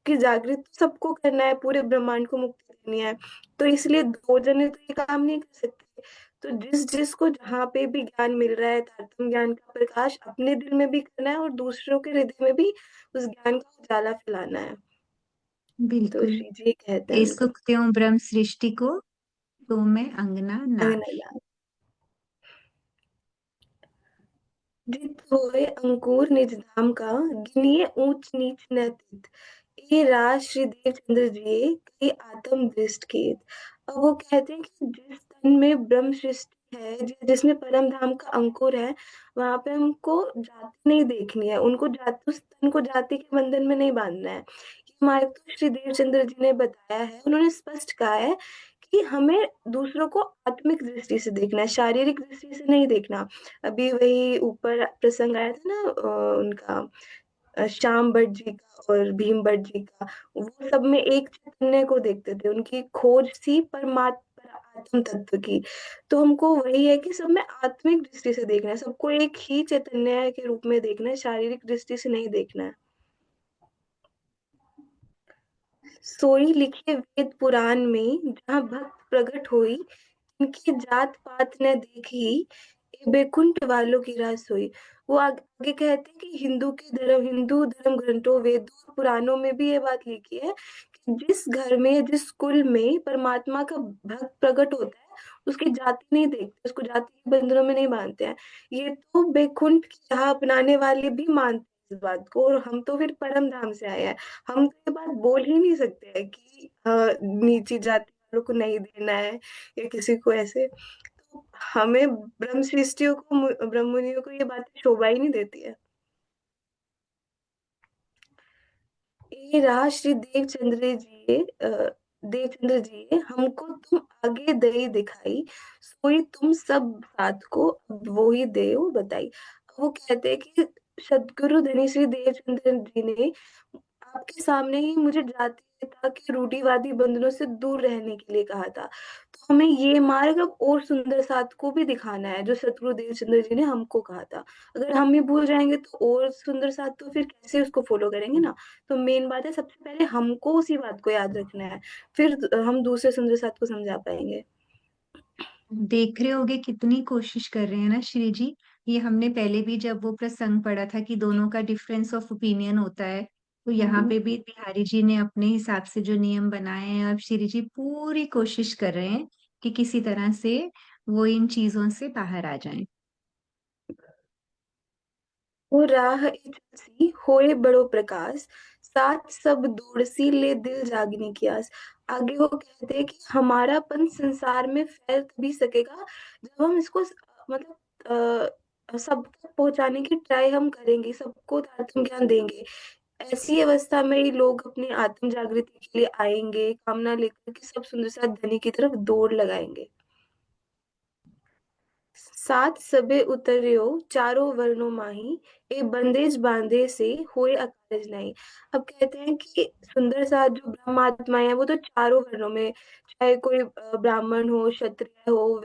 कि जागृत तो सबको करना है, पूरे ब्रह्मांड को मुक्ति देनी है। तो इसलिए दो जने तो ये काम नहीं कर सकते। तो जिस जिसको जहाँ पे भी ज्ञान मिल रहा है, तारतम ज्ञान का प्रकाश अपने दिल में भी करना है और दूसरों के हृदय में भी उस ज्ञान का उजाला फैलाना है। तो बिल्कुल। श्री जी कहते हैं ए उनको। सुख त्यों ब्रह्म सृष्टि को, तो मैं अंगना नाश। अंगनला जित होए अंकुर निज धाम का, गिनिए ऊंच नीच न तित। ये राज श्री देवचंद्र जी की आत्म दृष्ट की। अब वो कहते हैं कि जिस तन में ब्रह्म सृष्टि है, जिसमें परम धाम का अंकुर है, वहां पे हमको जाति नहीं देखनी है, उनको जाति, उस तन को जाति के बंधन में नहीं बांधना है। ये मार्ग तो श्री देवचंद्र जी ने बताया है। उन्होंने स्पष्ट कहा है कि हमें दूसरों को आत्मिक दृष्टि से देखना है, शारीरिक दृष्टि से नहीं देखना। अभी वही ऊपर प्रसंग आया था ना, उनका श्याम भट्ट जी का और भीम भट्ट जी का, वो सब में एक चैतन्य को देखते थे। उनकी खोज थी परमात्मा, आत्म तत्व की। तो हमको वही है कि सब में आत्मिक दृष्टि से देखना है, सबको एक ही चैतन्य के रूप में देखना है, शारीरिक दृष्टि से नहीं देखना है। सोई लिखे वेद पुराण में, जहाँ भक्त प्रकट हुई, इनकी जात पात न देखी, ए बैकुंठ वालों की राह सोई। वो आगे कहते हैं कि हिंदू धर्म ग्रंथों, वेदों और पुराणों में भी ये बात लिखी है कि जिस घर में, जिस कुल में परमात्मा का भक्त प्रकट होता है, उसकी जाति नहीं देखते, उसको जाति के बंधनों में नहीं बांधते हैं। ये तो बैकुंठ की राह अपनाने वाले भी मानते हैं इस बात को, और हम तो फिर परम धाम से आए हैं। हम तो ये बात बोल ही नहीं सकते हैं कि नीची जाति वालों को नहीं देना है या किसी को ऐसे। तो हमें ब्रह्म सृष्टियों को, ब्रह्म मुनियों को ये बातें शोभा ही नहीं देती है। ये रहा श्री देवचंद्र जी, हमको तुम आगे दई दिखाई, सोई तुम सब साथ को, अब वो ही देव बताई। वो कहते हैं कि सदगुरु धनी श्री देवचंद्र जी ने आपके सामने ही मुझे जातीयता के रूढ़िवादी बंधनों से दूर रहने के लिए कहा था। तो हमें ये मार्ग अब और सुंदर साथ को भी दिखाना है, जो सतगुरु देवचंद्र जी ने हमको कहा था। अगर हम ही भूल जाएंगे तो और सुंदर साथ तो फिर कैसे उसको फॉलो करेंगे ना। तो मेन बात है, सबसे पहले हमको उसी बात को याद रखना है, फिर हम दूसरे सुंदर साथ को समझा पाएंगे। देख रहे होगे कितनी कोशिश कर रहे हैं ना श्री जी। ये हमने पहले भी जब वो प्रसंग पढ़ा था कि दोनों का डिफरेंस ऑफ ओपिनियन होता है, तो यहाँ पे भी बिहारी जी ने अपने हिसाब से जो नियम बनाए हैं, अब श्री जी पूरी कोशिश कर रहे हैं कि किसी तरह से वो इन चीजों से बाहर आ जाएं। वो राह सी होए बड़ो प्रकाश, साथ सब दौड़ सी ले दिल जागने की आस। आगे वो कहते हैं कि हमारापन संसार में फैल तभी सकेगा जब हम इसको मतलब सब तक पहुंचाने की ट्राई हम करेंगे, सबको आत्म ज्ञान देंगे। ऐसी अवस्था में ही लोग अपनी आत्म जागृति के लिए आएंगे, कामना लेकर के सब सुंदर साथ धनी की तरफ दौड़ लगाएंगे। सात सबे उतर्यो चारों वर्णों माही, ए बंदेज बांधे से होए अकारज नहीं। अब कहते हैं कि सुंदर सा जो ब्रह्मात्माएं हैं, वो तो चारों वर्णों में, चाहे कोई ब्राह्मण हो, क्षत्रिय हो,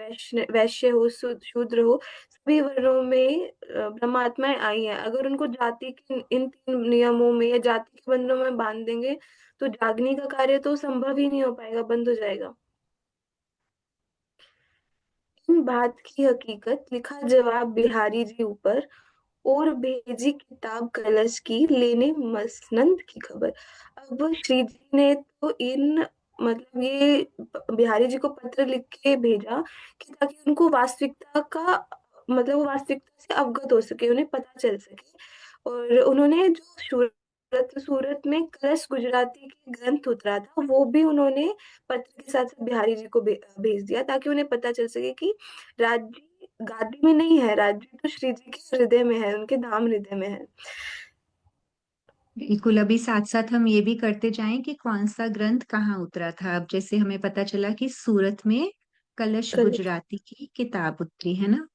वैश्य हो, शूद्र हो, सभी वर्णों में ब्रह्मात्माएं आई हैं। अगर उनको जाति के इन तीन नियमों में या जाति के बंधनों में बांध देंगे, तो जागने का कार्य तो संभव ही नहीं हो पाएगा, बंद हो जाएगा। इन बात की हकीकत लिखा जवाब बिहारी जी ऊपर, और भेजी किताब कलश की लेने मसनद की खबर। अब श्री जी ने तो इन मतलब ये बिहारी जी को पत्र लिख के भेजा कि ताकि उनको वास्तविकता का मतलब वो वास्तविकता से अवगत हो सके, उन्हें पता चल सके। और उन्होंने जो सूरत सूरत में कलश गुजराती के ग्रंथ उतरा था, वो भी उन्होंने पत्र के साथ साथ बिहारी जी को भेज दिया, ताकि उन्हें पता चल सके कि राज्य गादी में नहीं है, राज्य तो श्री जी के हृदय में है, उनके धाम हृदय में है। बिल्कुल, अभी साथ साथ हम ये भी करते जाएं कि कौन सा ग्रंथ कहाँ उतरा था। अब जैसे हमें पता चला कि सूरत में कलश कलश। गुजराती की किताब उतरी है ना,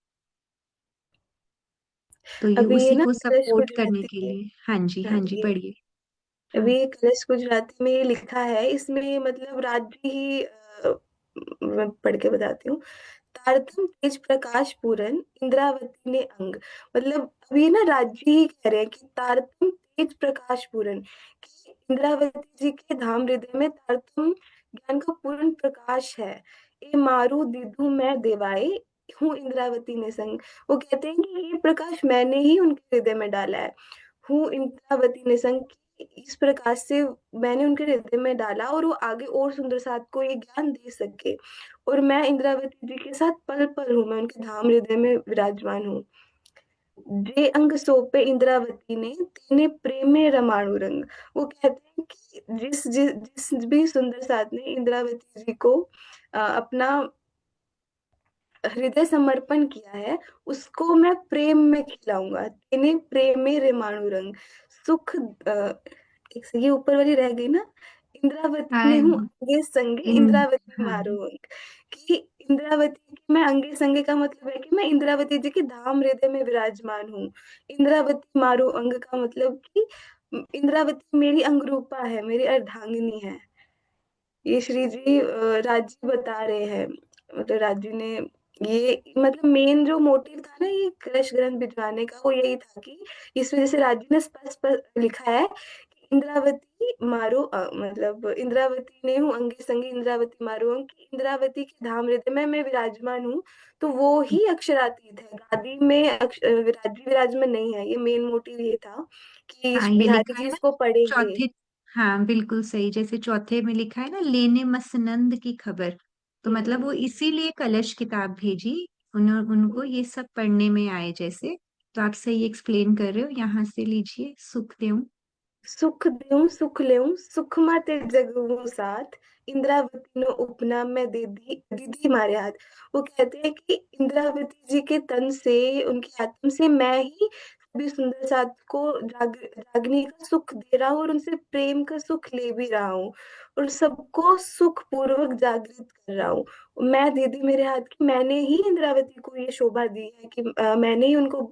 तो ये अभी ये उसी ना को कलश सपोर्ट करने गुजराती के में, लिए। हाँ जी, हाँ हाँ जी, जी, पढ़िए। हाँ। अभी ये कलश गुजराती में ये लिखा है, इसमें मतलब राज्य ही मैं पढ़ के बताती हूँ। तारतम तेज प्रकाश पूरन इंद्रावती ने अंग। मतलब अभी ना राज्य ही कह रहे हैं कि तारतम तेज प्रकाश पूरन, कि इंद्रावती जी के धाम हृदय में तारतम ज्ञान का पूर्ण प्रकाश है। ए मारू दिधु मैं देवाई, हूँ इंद्रावती ने संग। वो कहते हैं कि ये प्रकाश मैंने ही उनके हृदय में डाला है, हूँ इंद्रावती ने संग। कि इस प्रकाश से मैंने उनके हृदय में डाला, और वो आगे और सुंदर साथ को ये ज्ञान दे सके। और मैं इंद्रावती जी के साथ पल पल हूँ, मैं उनके धाम हृदय में विराजमान हूँ। जे अंग सौंपे इंद्रावती ने, तेने प्रेम में रमाणु रंग। वो कहते हैं कि जिस भी सुंदर साथ ने इंद्रावती जी को अपना हृदय समर्पण किया है, उसको मैं प्रेम में खिलाऊंगा। तेने प्रेम में रेमाणु रंग, सुख एक से ये ऊपर वाली रह गई ना, इंद्रावती ने हाँ हूँ अंगे संगे, इन इंद्रावती हाँ मारो अंग। कि इंद्रावती की मैं अंगे संगे का मतलब है कि मैं इंद्रावती जी के धाम हृदय में विराजमान हूँ। इंद्रावती मारो अंग का मतलब कि इंद्रावती मेरी अंगरूपा है, मेरी अर्धांगिनी है। ये श्री जी राज जी बता रहे हैं। मतलब राज जी ने ये मतलब मेन जो मोटिव था ना ये कलश ग्रंथ भिजवाने का, वो यही था कि इस वजह से राज जी ने स्पष्ट स्पष्ट लिखा है कि इंद्रावती मारो मतलब इंद्रावती ने हूँ अंगे संगे, इंद्रावती मारो अंग, कि इंद्रावती के धाम हृदय में मैं विराजमान हूँ। तो वो ही अक्षरातीत है, गादी में राज्य विराजमान नहीं है। ये मेन मोटिव ये था कि हाँ, ये बिहारी लिखा जी है ना इसको पढ़ेंगे। चौथे। हाँ बिल्कुल सही, जैसे चौथे में लिखा है ना, लेने मसनंद की खबर। तो मतलब वो इसीलिए कलश किताब भेजी, उनको ये सब पढ़ने में आए जैसे। तो आप सही एक्सप्लेन कर रहे हो, यहाँ से लीजिए, सुख देऊं। सुख देऊं सुख लेऊं, सुख माते जगऊ साथ, इंद्रावती नो उपनाम में दीदी दीदी मारे हाथ। वो कहते हैं कि इंद्रावती जी के तन से, उनकी आत्म से मैं ही सभी सुंदर साथ को जागने का सुख दे रहा हूँ, और उनसे प्रेम का सुख ले भी रहा हूँ, और सबको सुख पूर्वक जागृत कर रहा हूँ। मैं दीदी मेरे हाथ की, मैंने ही इंद्रावती को ये शोभा दी है कि मैंने ही उनको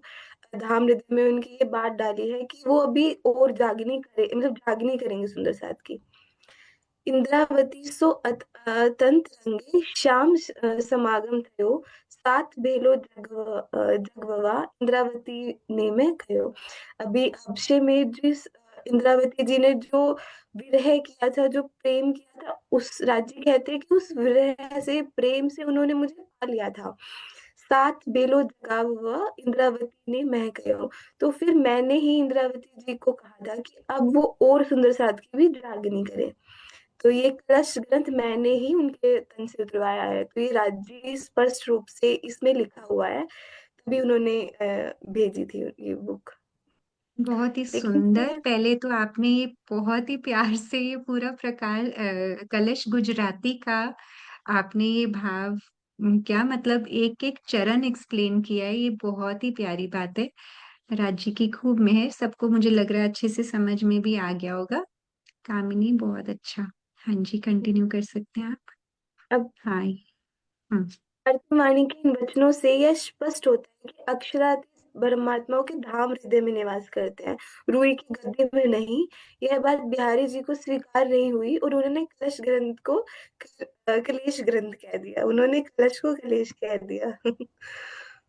धाम हृदय में उनकी ये बात डाली है कि वो अभी और जागनी करे, मतलब जागनी करेंगे सुंदर साथ की। इंद्रावती सो अतंत रंगे, श्याम समागम थयो, सात भेलो जगववा, इंद्रावती ने में कहो। अभी अक्षय में जिस इंद्रावती जी ने जो विरह किया था, जो प्रेम किया था, उस राज्य कहते हैं कि उस विरह से, प्रेम से उन्होंने मुझे पा लिया था। सात बेलो जगाववा, इंद्रावती ने मह कहो। तो फिर मैंने ही इंद्रावती जी को कहा था कि अब वो और सुंदर साथ की भी जागनी करे। तो ये कलश ग्रंथ मैंने ही उनके तन से उतरवाया है। तो ये राजी स्पष्ट रूप से इसमें लिखा हुआ है, तभी उन्होंने भेजी थी ये बुक। बहुत ही लेकिन सुंदर। फिर पहले तो आपने ये बहुत ही प्यार से ये पूरा प्रकार कलश गुजराती का आपने ये भाव, क्या मतलब एक एक चरण एक्सप्लेन किया है। ये बहुत ही प्यारी बात है। राज्य की खूब मेहर, सबको मुझे लग रहा है अच्छे से समझ में भी आ गया होगा। कामिनी बहुत अच्छा। हाँ जी, कंटिन्यू कर सकते हैं आप। अब हाँ। हम्म। अर्थवाणी के इन वचनों से यह स्पष्ट होता है कि अक्षरातीत परमात्माओं के धाम हृदय में निवास करते हैं, रूई की गद्दी में नहीं। यह बात बिहारी जी को स्वीकार नहीं हुई, और उन्होंने कलश ग्रंथ को कलेश ग्रंथ कह दिया, उन्होंने कलश को कलेश कह दिया।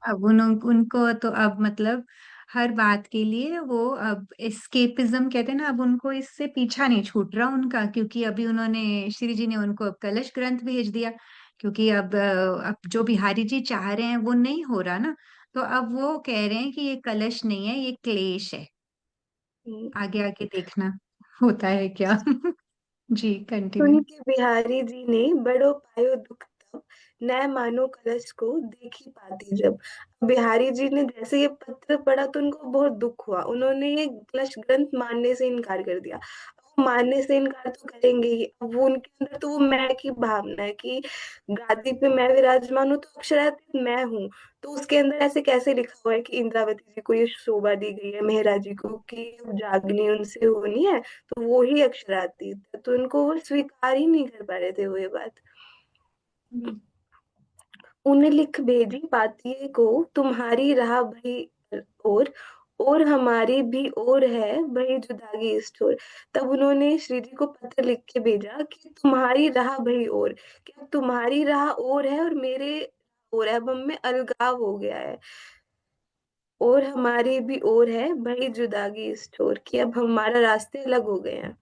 अब उनको तो अब मतलब हर बात के लिए वो अब एस्केपिज्म कहते हैं ना, अब उनको इससे पीछा नहीं छूट रहा उनका, क्योंकि अभी उन्होंने, श्री जी ने उनको अब कलश ग्रंथ भेज दिया। क्योंकि अब जो बिहारी जी चाह रहे हैं वो नहीं हो रहा ना। तो अब वो कह रहे हैं कि ये कलश नहीं है, ये क्लेश है। आगे आगे देखना होता है क्या। जी कंटिन्यू। सुन के बिहारी जी ने बड़ो पायो दुख तब, न मानो कलश को देखी पाती जब। बिहारी जी ने जैसे ये पत्र पढ़ा तो उनको बहुत दुख हुआ, उन्होंने ये कलश ग्रंथ मानने से इनकार कर दिया। वो मानने से इनकार तो करेंगे ही, अब वो उनके अंदर तो वो मैं की भावना है कि गादी पे मैं विराजमान हूँ, तो अक्षरातीत मैं हूँ। तो उसके अंदर ऐसे कैसे लिखा हुआ है कि इंद्रावती जी को ये शोभा दी गई है, मेहरा जी को, कि अब जागनी उनसे होनी है, तो वो ही अक्षरातीत है। तो उनको वो स्वीकार ही नहीं कर पा रहे थे वो ये बात। उन्हें लिख भेजी पातिए को, तुम्हारी राह भई और हमारी भी और है भई जुदागी इस छोर। तब उन्होंने श्री जी को पत्र लिख के भेजा कि तुम्हारी राह भई और, कि अब तुम्हारी राह और है और मेरे और है, अब हम में अलगाव हो गया है। और हमारी भी और है भई जुदागी इस छोर, कि अब हमारा रास्ते अलग हो गए हैं।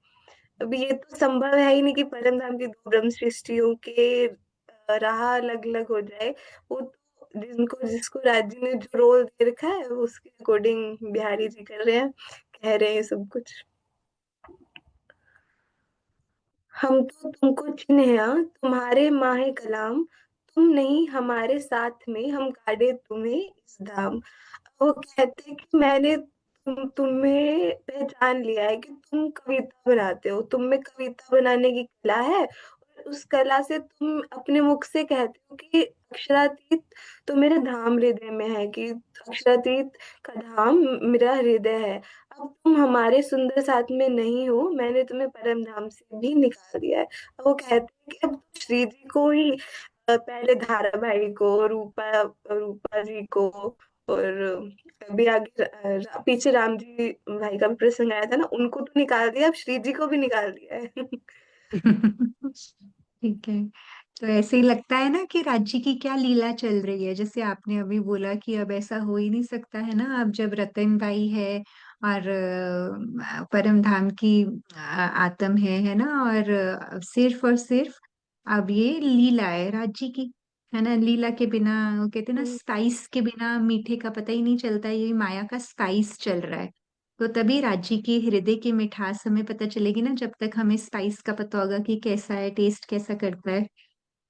अब ये तो संभव है ही नहीं कि परम धाम की दो ब्रह्म सृष्टियों के राह अलग अलग हो जाए। वो तो जिनको जिसको राज्य ने जो रोल दे रखा है वो उसके अकॉर्डिंग बिहारी जी कर रहे हैं, कह रहे हैं सब कुछ। हम तो तुमको चिन्हया तुम्हारे माहे कलाम, तुम नहीं हमारे साथ में हम काढ़े तुम्हें इस धाम। वो कहते कि मैंने तुम्हें पहचान लिया है कि तुम कविता बनाते हो, तुम में कविता बनाने की कला है, और उस कला से तुम अपने मुख से कहते हो कि अक्षरातीत तो मेरे धाम हृदय में है, कि अक्षरातीत का धाम मेरा हृदय है। अब तुम हमारे सुंदर साथ में नहीं हो, मैंने तुम्हें परम धाम से भी निकाल दिया है। अब वो कहते हैं कि अब तुम श्री जी को ही, पहले धाराभाई को, रूपा रूपा जी को, और अभी आगे पीछे राम जी भाई का भी प्रसंग आया था ना, उनको तो निकाल दिया, अब श्री जी को भी निकाल दिया है। ठीक है। तो ऐसे ही लगता है ना कि राज्य की क्या लीला चल रही है, जैसे आपने अभी बोला कि अब ऐसा हो ही नहीं सकता है ना, अब जब रतन भाई है और परम धाम की आत्म है ना, और सिर्फ और सिर्फ अब ये लीला है राज्य की, है ना। लीला के बिना, वो कहते हैं ना, हम्म, स्पाइस के बिना मीठे का पता ही नहीं चलता, ये माया का स्पाइस चल रहा है। तो तभी राज्य की हृदय की मिठास हमें पता चलेगी ना, जब तक हमें स्पाइस का पता होगा कि कैसा है, टेस्ट कैसा करता है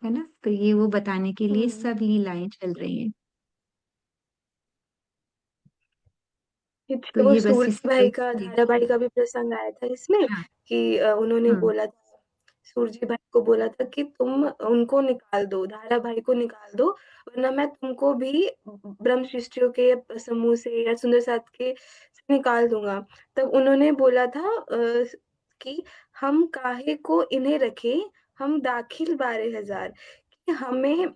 ना। तो ये वो बताने के लिए हम्म। सब लीलाएं चल रही हैं। तो वो ये बस सूरज इसी भाई का, के धाराभाई का भी प्रसंग आया था इसमें, हाँ। कि उन्होंने हम्म। बोला था, सूरज भाई को बोला था कि तुम उनको निकाल दो, धाराभाई को निकाल दो, वरना मैं तुमको भी ब्रह्म शिष्टियों के समूह से या सुंदर साथ के से निकाल दूंगा। तब उन्होंने बोला था कि हम काहे को इन्हें रखे, हम दाखिल 12,000, कि हमें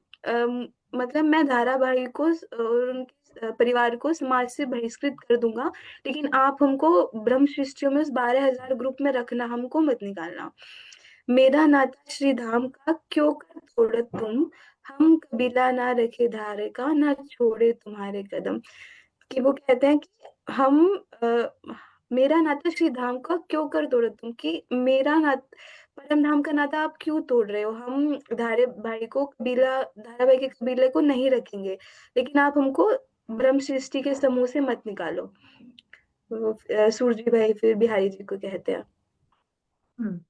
मतलब मैं धाराभाई को और उनके परिवार को समाज से बहिष्कृत कर दूंगा, लेकिन आप हमको ब्रह्म शिष्टियों में उस 12,000 ग्रुप में रखना, हमको मत निकालना। मेरा नाता श्री धाम का क्यों कर तोड़त तुम, हम कबीला ना रखे धारे का, ना छोड़े तुम्हारे कदम। कि वो कहते हैं कि हम मेरा नाता श्री धाम का क्यों कर तोड़त तुम, कि मेरा नाता, परम धाम का नाता आप क्यों तोड़ रहे हो। हम धारे भाई को कबीला, धारा भाई के कबीले को नहीं रखेंगे, लेकिन आप हमको ब्रह्म सृष्टि के समूह से मत निकालो। वो सूरजी भाई फिर बिहारी जी को कहते हैं, हम्म।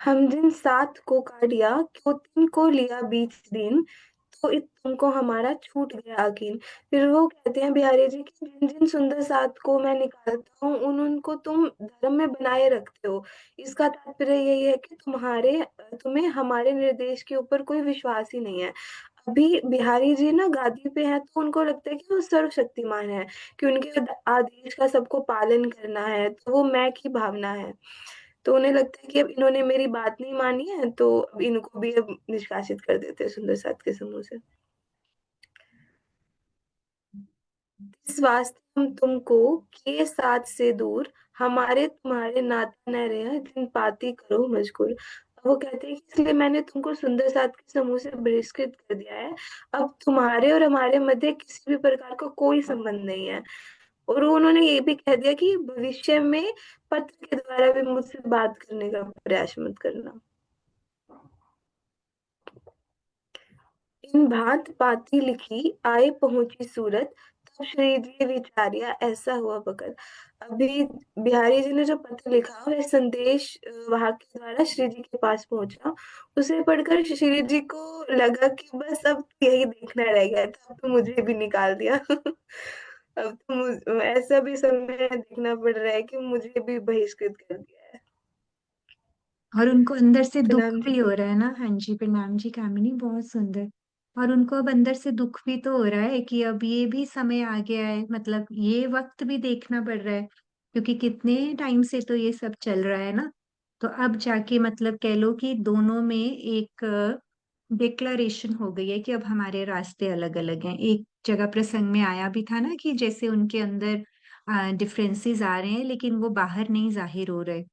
हम जिन सात को काटिया, क्यों तिन को लिया बीच दिन, तो इत तुमको हमारा छूट गया अकीन। फिर वो कहते हैं बिहारी जी कि जिन जिन सुंदर सात को मैं निकालता हूँ, उन उनको तुम धर्म में बनाए रखते हो। इसका तात्पर्य यही है कि तुम्हें हमारे निर्देश के ऊपर कोई विश्वास ही नहीं है। अभी बिहारी जी ना गादी पे हैं, तो उनको लगता है कि वो सर्वशक्तिमान है, कि उनके आदेश का सबको पालन करना है, तो वो मैं की भावना है। तो उन्हें लगता है कि अब इन्होंने मेरी बात नहीं मानी है, तो अब इनको भी अब निष्कासित कर देते हैं सुंदर साथ के समूह से। इस वास्ते हम तुमको किए साथ से दूर, हमारे तुम्हारे नाता न रहे, जिन पाती करो मजगूर। वो कहते हैं कि इसलिए मैंने तुमको सुंदर साथ के समूह से बहिष्कृत कर दिया है। अब तुम्हारे और हमारे मध्य किसी भी प्रकार का कोई संबंध नहीं है। और उन्होंने ये भी कह दिया कि भविष्य में पत्र के द्वारा भी मुझसे बात करने का प्रयास मत करना। इन भांत पाती लिखी, आए पहुंची सूरत, तब श्री जी विचारिया, ऐसा हुआ बकत। अभी बिहारी जी ने जो पत्र लिखा, वह संदेश वाहक के द्वारा श्री जी के पास पहुंचा। उसे पढ़कर श्री जी को लगा कि बस अब यही देखना रह गया था, अब तो मुझे भी निकाल दिया। अब तो ऐसा भी समय देखना पड़ रहा है कि मुझे भी बहिष्कृत कर दिया है। और उनको अंदर से दुख प्रणाम भी हो दीदी। रहा है ना। हाँ जी, प्रणाम जी कामिनी, बहुत सुंदर। और उनको अब अंदर से दुख भी तो हो रहा है कि अब ये भी समय आ गया है, मतलब ये वक्त भी देखना पड़ रहा है, क्योंकि कितने टाइम से तो ये सब चल रहा है ना। तो अब जाके मतलब कह लो कि दोनों में एक डिक्लेरेशन हो गई है कि अब हमारे रास्ते अलग अलग हैं। एक जगह प्रसंग में आया भी था ना कि जैसे उनके अंदर डिफरेंसेस आ रहे हैं, लेकिन वो बाहर नहीं जाहिर हो रहे।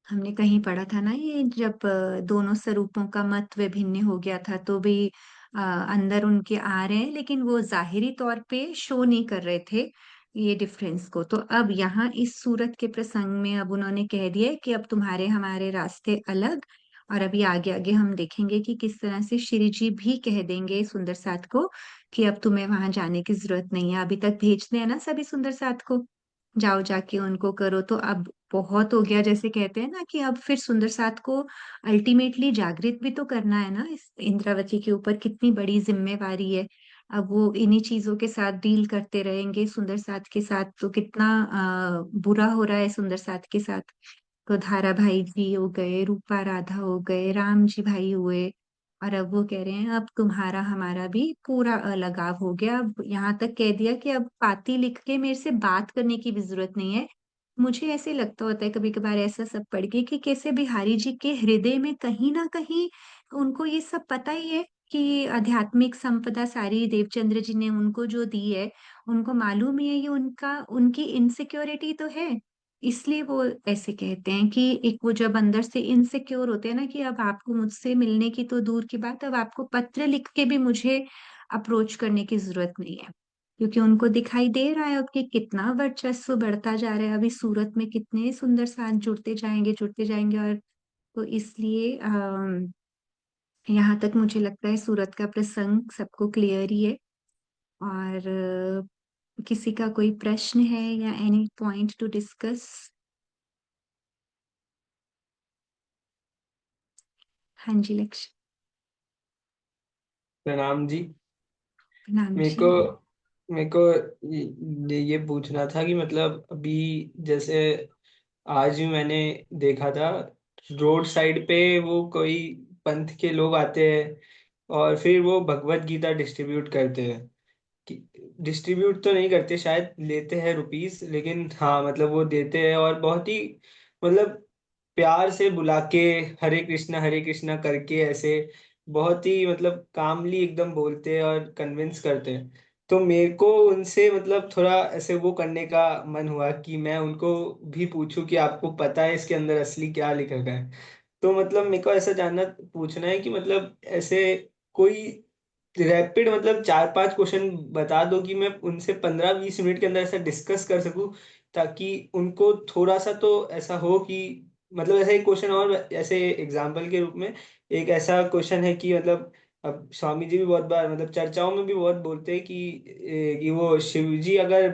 हमने कहीं पढ़ा था ना, ये जब दोनों स्वरूपों का मत विभिन्न हो गया था, तो भी अंदर उनके आ रहे हैं, लेकिन वो जाहिरी तौर पे शो नहीं कर रहे थे ये डिफरेंस को। तो अब यहाँ इस सूरत के प्रसंग में अब उन्होंने कह दिया है कि अब तुम्हारे हमारे रास्ते अलग। और अभी आगे आगे हम देखेंगे कि किस तरह से श्री जी भी कह देंगे सुंदर साथ को कि अब तुम्हें वहां जाने की जरूरत नहीं है, अभी तक भेजते हैं ना सभी सुंदर साथ को, जाओ जाके उनको करो। तो अब बहुत हो गया, जैसे कहते हैं ना कि अब फिर सुंदर साथ को अल्टीमेटली जागृत भी तो करना है ना, इस इंद्रावती के ऊपर कितनी बड़ी जिम्मेवारी है। अब वो इन्हीं चीजों के साथ डील करते रहेंगे सुंदर साथ के साथ, तो कितना बुरा हो रहा है सुंदर साथ के साथ। तो धारा भाई जी हो गए, रूपा राधा हो गए, राम जी भाई हुए, और अब वो कह रहे हैं अब तुम्हारा हमारा भी पूरा अलगाव हो गया। अब यहाँ तक कह दिया कि अब पाती लिख के मेरे से बात करने की भी जरूरत नहीं है। मुझे ऐसे लगता होता है कभी कभार ऐसा सब पढ़ के कि कैसे बिहारी जी के हृदय में कहीं ना कहीं उनको ये सब पता ही है कि आध्यात्मिक संपदा सारी देवचंद्र जी ने उनको जो दी है, उनको मालूम ही है ये उनका उनकी इनसिक्योरिटी तो है। इसलिए वो ऐसे कहते हैं कि एक वो जब अंदर से इनसिक्योर होते हैं ना कि अब आपको मुझसे मिलने की तो दूर की बात, अब आपको पत्र लिख के भी मुझे अप्रोच करने की जरूरत नहीं है, क्योंकि उनको दिखाई दे रहा है अब कि कितना वर्चस्व बढ़ता जा रहा है, अभी सूरत में कितने सुंदर साथ जुड़ते जाएंगे। और तो इसलिए यहाँ तक मुझे लगता है सूरत का प्रसंग सबको क्लियर ही है। और किसी का कोई प्रश्न है या एनी पॉइंट टू डिस्कस? हाँ जी लक्ष्य। प्रणाम जी। प्रणाम मेरे जी। को मेरे को ये पूछना था कि मतलब अभी जैसे आज भी मैंने देखा था रोड साइड पे वो कोई पंथ के लोग आते हैं और फिर वो भगवत गीता डिस्ट्रीब्यूट करते हैं। कि डिस्ट्रीब्यूट तो नहीं करते, शायद लेते हैं रुपीस, लेकिन हाँ मतलब वो देते हैं और बहुत ही मतलब प्यार से बुला के हरे कृष्णा करके ऐसे बहुत ही मतलब कामली एकदम बोलते हैं और कन्विंस करते हैं। तो मेरे को उनसे मतलब थोड़ा ऐसे वो करने का मन हुआ कि मैं उनको भी पूछूं कि आपको पता है इसके अंदर असली क्या लिखा गया है। तो मतलब मेरे को ऐसा जानना पूछना है कि मतलब ऐसे कोई रैपिड मतलब 4-5 क्वेश्चन बता दो कि मैं उनसे 15-20 मिनट के अंदर ऐसा डिस्कस कर सकूं, ताकि उनको थोड़ा सा तो ऐसा हो कि मतलब ऐसा एक क्वेश्चन और ऐसे एग्जाम्पल के रूप में एक ऐसा क्वेश्चन है कि मतलब अब स्वामी जी भी बहुत बार मतलब चर्चाओं में भी बहुत बोलते हैं कि वो शिव जी अगर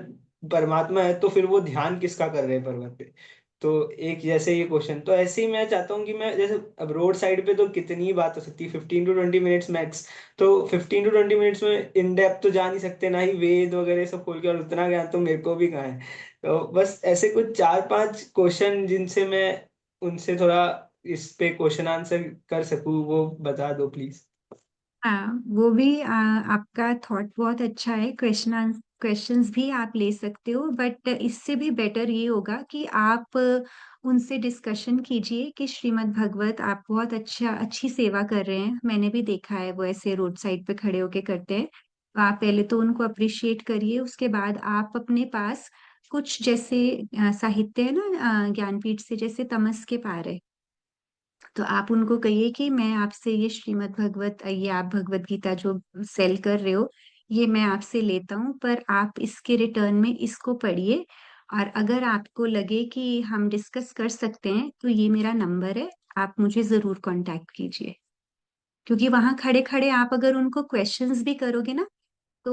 परमात्मा है तो फिर वो ध्यान किसका कर रहे हैं पर्वत पे। तो एक जैसे ये क्वेश्चन, तो ऐसे ही मैं चाहता हूँ कि मैं जैसे अब रोड साइड पे तो कितनी ही बात हो सकती है, 15 to 20 मिनट्स मैक्स। तो 15 to 20 मिनट्स में इन डेप्थ तो जा नहीं सकते, ना ही वेद वगैरह सब खोल के, और उतना ज्ञान तो मेरे को भी कहाँ है। तो बस ऐसे कुछ 4-5 क्वेश्चन जिनसे मैं उनसे थोड़ा इस पे क्वेश्चन आंसर कर सकूं, वो बता दो प्लीज। हाँ वो भी आपका थॉट बहुत अच्छा है। क्वेश्चंस भी आप ले सकते हो, बट इससे भी बेटर ये होगा कि आप उनसे डिस्कशन कीजिए कि श्रीमद् भगवत आप बहुत अच्छी सेवा कर रहे हैं, मैंने भी देखा है वो ऐसे रोड साइड पे खड़े होके करते हैं। तो आप पहले तो उनको अप्रिशिएट करिए, उसके बाद आप अपने पास कुछ जैसे साहित्य है ना ज्ञानपीठ से, जैसे तमस के पार है, तो आप उनको कहिए कि मैं आपसे ये श्रीमद् भगवत ये आप भगवत गीता जो सेल कर रहे हो, ये मैं आपसे लेता हूँ, पर आप इसके रिटर्न में इसको पढ़िए, और अगर आपको लगे कि हम डिस्कस कर सकते हैं तो ये मेरा नंबर है, आप मुझे जरूर कांटेक्ट कीजिए। क्योंकि वहां खड़े खड़े आप अगर उनको क्वेश्चंस भी करोगे ना, तो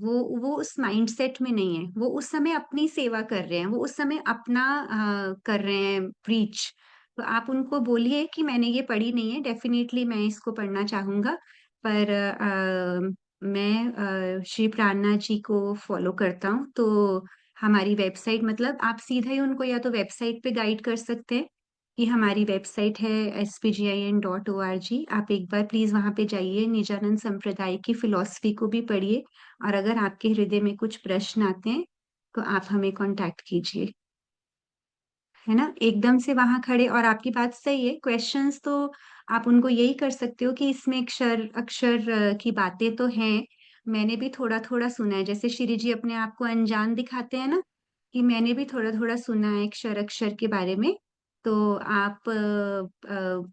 वो उस माइंडसेट में नहीं है, वो उस समय अपनी सेवा कर रहे हैं, वो उस समय अपना कर रहे हैं प्रीच। तो आप उनको बोलिए कि मैंने ये पढ़ी नहीं है, डेफिनेटली मैं इसको पढ़ना चाहूंगा, पर मैं श्री प्राणनाथ जी को फॉलो करता हूँ, तो हमारी वेबसाइट मतलब आप सीधा ही उनको या तो वेबसाइट पे गाइड कर सकते हैं कि हमारी वेबसाइट है spgin.org, आप एक बार प्लीज वहां पे जाइए, निजानंद संप्रदाय की फिलॉसफी को भी पढ़िए, और अगर आपके हृदय में कुछ प्रश्न आते हैं तो आप हमें कांटेक्ट कीजिए, है ना। एकदम से वहां खड़े, और आपकी बात सही है, क्वेश्चंस तो आप उनको यही कर सकते हो कि इसमें अक्षर अक्षर की बातें तो हैं, मैंने भी थोड़ा थोड़ा सुना है, जैसे श्री जी अपने आप को अनजान दिखाते हैं ना, कि मैंने भी थोड़ा थोड़ा सुना है अक्षर अक्षर के बारे में। तो आप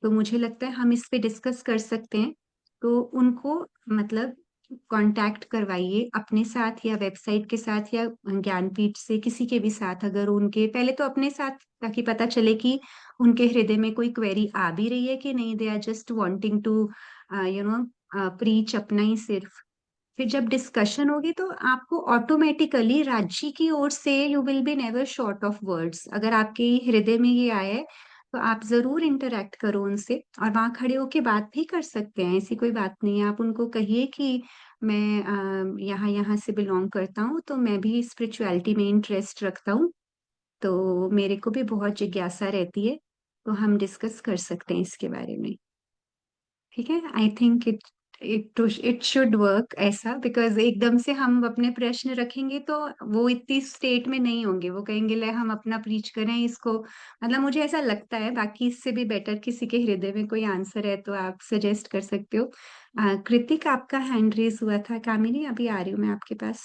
तो मुझे लगता है हम इस पे डिस्कस कर सकते हैं। तो उनको मतलब कांटेक्ट करवाइए अपने साथ या वेबसाइट के साथ या ज्ञानपीठ से किसी के भी साथ, अगर उनके पहले तो अपने साथ, ताकि पता चले कि उनके हृदय में कोई क्वेरी आ भी रही है कि नहीं, they are just wanting to you know preach अपना ही सिर्फ। फिर जब डिस्कशन होगी तो आपको ऑटोमेटिकली राज्य की ओर से you will be never short of words, अगर आपके हृदय में ये आया है तो आप जरूर इंटरेक्ट करो उनसे, और वहां खड़े होके बात भी कर सकते हैं, ऐसी कोई बात नहीं है। आप उनको कहिए कि मैं यहाँ यहाँ से बिलोंग करता हूँ, तो मैं भी स्पिरिचुअलिटी में इंटरेस्ट रखता हूँ, तो मेरे को भी बहुत जिज्ञासा रहती है, तो हम डिस्कस कर सकते हैं इसके बारे में। ठीक है, I think it should work ऐसा, बिकॉज एकदम से हम अपने प्रश्न रखेंगे तो वो इतनी स्टेट में नहीं होंगे, वो कहेंगे ले हम अपना प्रीच करें इसको, मतलब मुझे ऐसा लगता है। बाकी इससे भी बेटर किसी के हृदय में कोई आंसर है तो आप सजेस्ट कर सकते हो। कृतिक, आपका हैंड रेज हुआ था। कामिनी, अभी आ रही हूँ मैं आपके पास।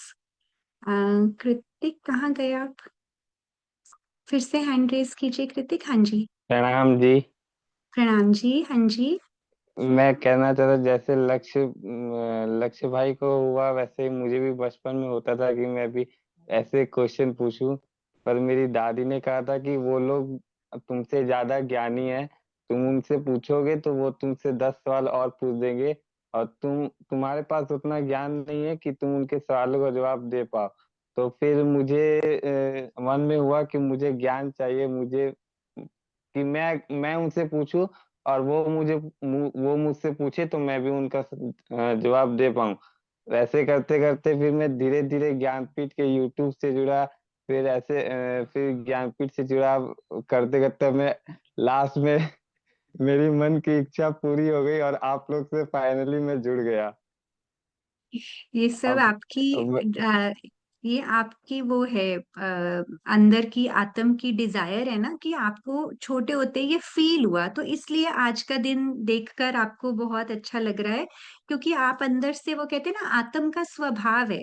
कृतिक कहाँ गए आप? फिर से हैंड रेज कीजिए कृतिक। हाँ जी, प्रणाम जी। प्रणाम जी। हाँ जी। मैं कहना चाहता जैसे लक्ष्य भाई को हुआ वैसे ही मुझे भी बचपन में होता था कि मैं भी ऐसे क्वेश्चन पूछूं, पर मेरी दादी ने कहा था कि वो लोग तुमसे ज्यादा ज्ञानी है, तुम उनसे पूछोगे तो वो तुमसे 10 सवाल और पूछ देंगे, और तुम्हारे पास उतना ज्ञान नहीं है कि तुम उनके सवालों का जवाब दे पाओ। तो फिर मुझे मन में हुआ कि मुझे ज्ञान चाहिए, मुझे कि मैं उनसे पूछूं और वो मुझसे पूछे तो मैं भी उनका जवाब दे पाऊं। वैसे करते करते फिर मैं धीरे धीरे ज्ञानपीठ के यूट्यूब से जुड़ा, फिर ज्ञानपीठ से जुड़ा, करते करते मैं लास्ट में मेरी मन की इच्छा पूरी हो गई और आप लोग से फाइनली मैं जुड़ गया। ये सब अब आपकी अब ये आपकी वो है, अंदर की आत्म की डिजायर है ना, कि आपको छोटे होते ये फील हुआ, तो इसलिए आज का दिन देखकर आपको बहुत अच्छा लग रहा है, क्योंकि आप अंदर से, वो कहते हैं ना, आत्म का स्वभाव है।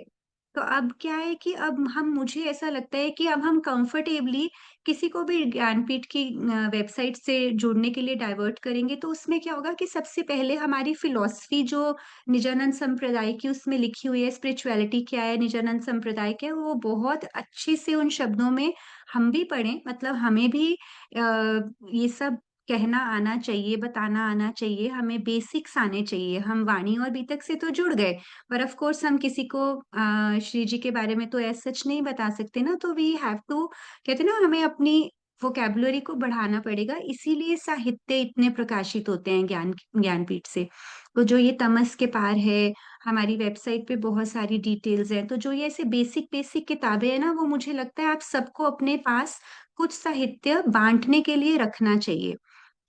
तो अब क्या है कि अब हम, मुझे ऐसा लगता है कि अब हम कंफर्टेबली किसी को भी ज्ञानपीठ की वेबसाइट से जुड़ने के लिए डाइवर्ट करेंगे, तो उसमें क्या होगा कि सबसे पहले हमारी फिलॉसफी जो निजानंद संप्रदाय की उसमें लिखी हुई है, स्पिरिचुअलिटी क्या है, निजानंद संप्रदाय क्या है, वो बहुत अच्छे से उन शब्दों में हम भी पढ़ें, मतलब हमें भी ये सब कहना आना चाहिए, बताना आना चाहिए, हमें बेसिक्स आने चाहिए। हम वाणी और बीतक से तो जुड़ गए, पर ऑफ कोर्स हम किसी को श्री जी के बारे में तो ऐसा सच नहीं बता सकते ना, तो वी हैव टू, कहते हैं ना, हमें अपनी वोकेबुलरी को बढ़ाना पड़ेगा, इसीलिए साहित्य इतने प्रकाशित होते हैं ज्ञानपीठ से। तो जो ये तमस के पार है, हमारी वेबसाइट पे बहुत सारी डिटेल्स हैं, तो जो ये ऐसे बेसिक बेसिक किताबें हैं ना, वो मुझे लगता है आप सबको अपने पास कुछ साहित्य बांटने के लिए रखना चाहिए।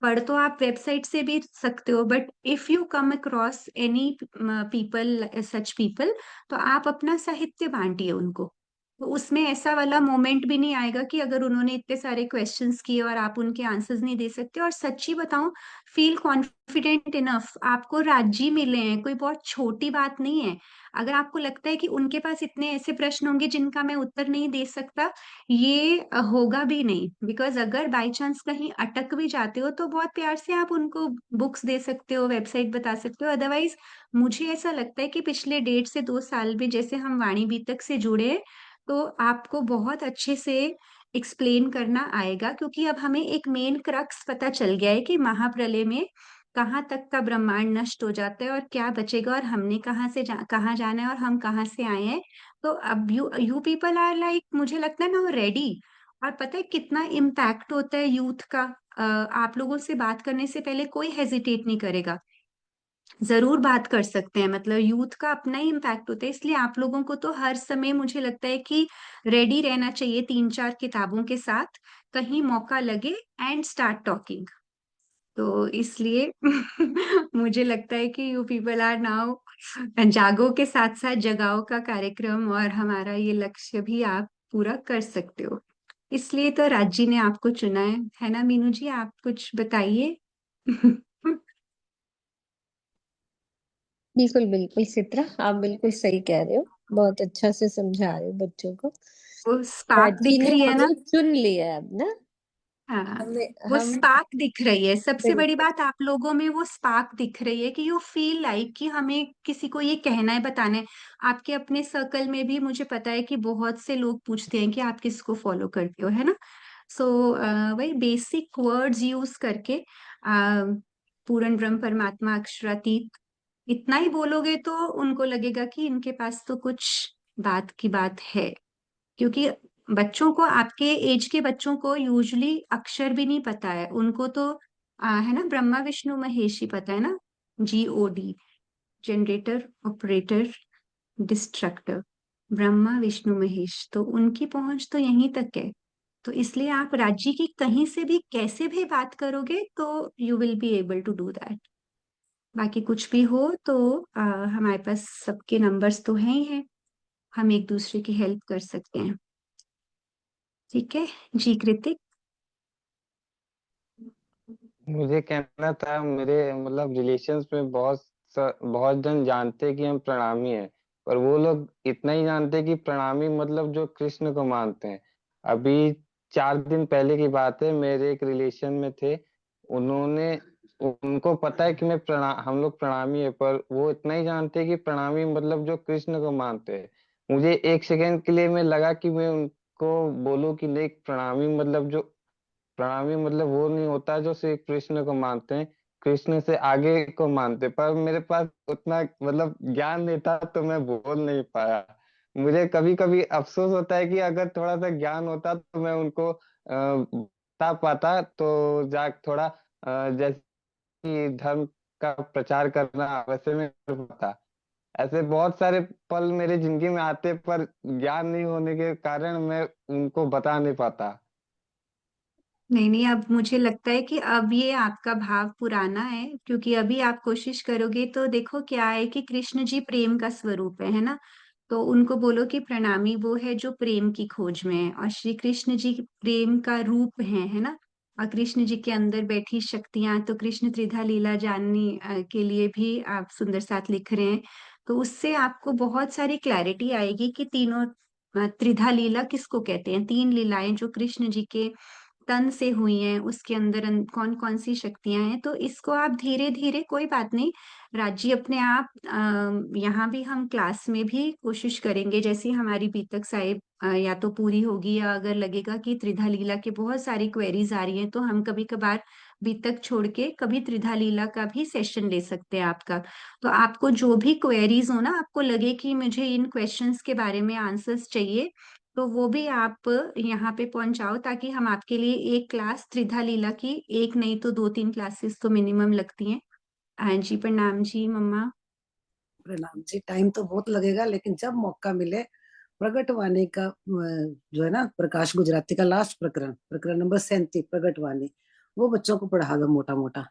पढ़ तो आप वेबसाइट से भी सकते हो, but if you come across any people, such people, तो आप अपना साहित्य बांटिए उनको। तो उसमें ऐसा वाला मोमेंट भी नहीं आएगा कि अगर उन्होंने इतने सारे क्वेश्चंस किए और आप उनके आंसर्स नहीं दे सकते। और सच्ची बताऊं, फील कॉन्फिडेंट इनफ, आपको राज्य मिले हैं, कोई बहुत छोटी बात नहीं है। अगर आपको लगता है कि उनके पास इतने ऐसे प्रश्न होंगे जिनका मैं उत्तर नहीं दे सकता, ये होगा भी नहीं, बिकॉज अगर बाई चांस कहीं अटक भी जाते हो तो बहुत प्यार से आप उनको बुक्स दे सकते हो, वेबसाइट बता सकते हो। अदरवाइज मुझे ऐसा लगता है कि पिछले 1.5 से 2 साल में जैसे हम वाणी बीतक से जुड़े हैं, तो आपको बहुत अच्छे से एक्सप्लेन करना आएगा, क्योंकि अब हमें एक मेन क्रक्स पता चल गया है कि महाप्रलय में कहाँ तक का ब्रह्मांड नष्ट हो जाता है और क्या बचेगा, और हमने कहाँ जाना है, और हम कहाँ से आए हैं। तो अब यू पीपल आर लाइक, मुझे लगता है ना, रेडी। और पता है कितना इम्पैक्ट होता है यूथ का। आप लोगों से बात करने से पहले कोई हेजिटेट नहीं करेगा, जरूर बात कर सकते हैं, मतलब यूथ का अपना ही इम्पैक्ट होता है। इसलिए आप लोगों को तो हर समय मुझे लगता है कि रेडी रहना चाहिए 3-4 किताबों के साथ, कहीं मौका लगे एंड स्टार्ट टॉकिंग। तो इसलिए मुझे लगता है कि यू पीपल आर नाउ, जागो के साथ साथ जगाओ का कार्यक्रम और हमारा ये लक्ष्य भी आप पूरा कर सकते हो। इसलिए तो राजी ने आपको चुना है ना मीनू जी? आप कुछ बताइए। बिल्कुल बिल्कुल चित्रा, आप बिल्कुल सही कह रहे हो। बहुत अच्छा से समझा रहे हो बच्चों को। वो स्पार्क राजी दिख ने रही है ना? हमें चुन लिया है अब ना। हाँ, हमें वो हम स्पार्क दिख रही है। सबसे बड़ी बिल्कुल बात, आप लोगों में वो स्पार्क दिख रही है कि यू फील लाइक कि हमें किसी को ये कहना है, बताना है। आपके अपने सर्कल में भी मुझे पता है कि बहुत से लोग पूछते हैं कि आप किसको फॉलो करते हो, है ना? सो वही बेसिक वर्ड्स यूज करके, पूर्ण ब्रह्म परमात्मा अक्षरातीत, इतना ही बोलोगे तो उनको लगेगा कि इनके पास तो कुछ बात की बात है। क्योंकि बच्चों को, आपके एज के बच्चों को यूजुअली अक्षर भी नहीं पता है, उनको तो है ना, ब्रह्मा विष्णु महेश ही पता है ना, GOD, generator operator destructor, Brahma Vishnu Mahesh, तो उनकी पहुंच तो यहीं तक है। तो इसलिए आप राज्य की कहीं से भी कैसे भी बात करोगे तो you will be able to do that. बाकी कुछ भी हो तो हमारे पास सबके नंबर्स तो हैं ही हैं, हम एक दूसरे की हेल्प कर सकते हैं। ठीक है जी कृतिक। मुझे कहना था, मेरे मतलब रिलेशंस में बहुत जन जानते हैं कि हम प्रणामी हैं, पर वो लोग इतना ही जानते हैं कि प्रणामी मतलब जो कृष्ण को मानते हैं। अभी 4 दिन पहले की बात है, मेरे एक रिलेशन में थे, उन्होंने उनको पता है कि हम लोग प्रणामी है, पर वो इतना ही जानते हैं कि प्रणामी मतलब जो कृष्ण को मानते हैं। मुझे एक सेकंड के लिए मैं लगा कि मैं उनको बोलूं कि नहीं, प्रणामी मतलब वो नहीं होता जो सिर्फ कृष्ण को मानते हैं, कृष्ण से आगे को मानते हैं। पर मेरे पास उतना मतलब ज्ञान नहीं था, तो मैं बोल नहीं पाया। मुझे कभी कभी अफसोस होता है कि अगर थोड़ा सा ज्ञान होता तो मैं उनको बता पाता, तो थोड़ा जैसे कि धर्म का प्रचार करना वैसे मैं कर पाता। ऐसे बहुत सारे पल मेरे जिंदगी में आते, पर ज्ञान नहीं होने के कारण मैं उनको बता नहीं पाता। नहीं नहीं, अब मुझे लगता है कि अब ये आपका भाव पुराना है, क्योंकि अभी आप कोशिश करोगे तो देखो क्या है कि कृष्ण जी प्रेम का स्वरूप है ना। तो उनको बोलो कि प्रणामी वो है जो प्रेम की खोज में है, और श्री कृष्ण जी प्रेम का रूप है ना। और कृष्ण जी के अंदर बैठी शक्तियां, तो कृष्ण त्रिधा लीला जानने के लिए भी आप सुंदर साथ लिख रहे हैं। तो उससे आपको बहुत सारी क्लैरिटी आएगी कि तीनों त्रिधा लीला किसको कहते हैं, तीन लीलाएं जो कृष्ण जी के तन से हुई हैं, उसके अंदर कौन कौन सी शक्तियां हैं। तो इसको आप धीरे धीरे, कोई बात नहीं, राजी अपने आप यहाँ भी हम क्लास में भी कोशिश करेंगे, जैसे हमारी बीतक साहिब या तो पूरी होगी, या अगर लगेगा कि त्रिधा लीला के बहुत सारी क्वेरीज आ रही हैं तो हम कभी कभार बीतक छोड़ के कभी त्रिधा लीला का भी सेशन ले सकते हैं आपका। तो आपको जो भी क्वेरीज हो ना, आपको लगे कि मुझे इन क्वेश्चंस के बारे में आंसर्स चाहिए, तो वो भी आप यहाँ पे पहुंचाओ, ताकि हम आपके लिए एक क्लास त्रिधा लीला की, एक नहीं तो 2-3 क्लासेस तो मिनिमम लगती हैं। हाँ जी, प्रणाम जी मम्मा। प्रणाम जी। टाइम तो बहुत लगेगा, लेकिन जब मौका मिले प्रगट वाणी का जो है ना, प्रकाश गुजराती का लास्ट प्रकरण, प्रकरण नंबर 37, प्रगट वाणी, वो बच्चों को पढ़ा दो मोटा मोटा।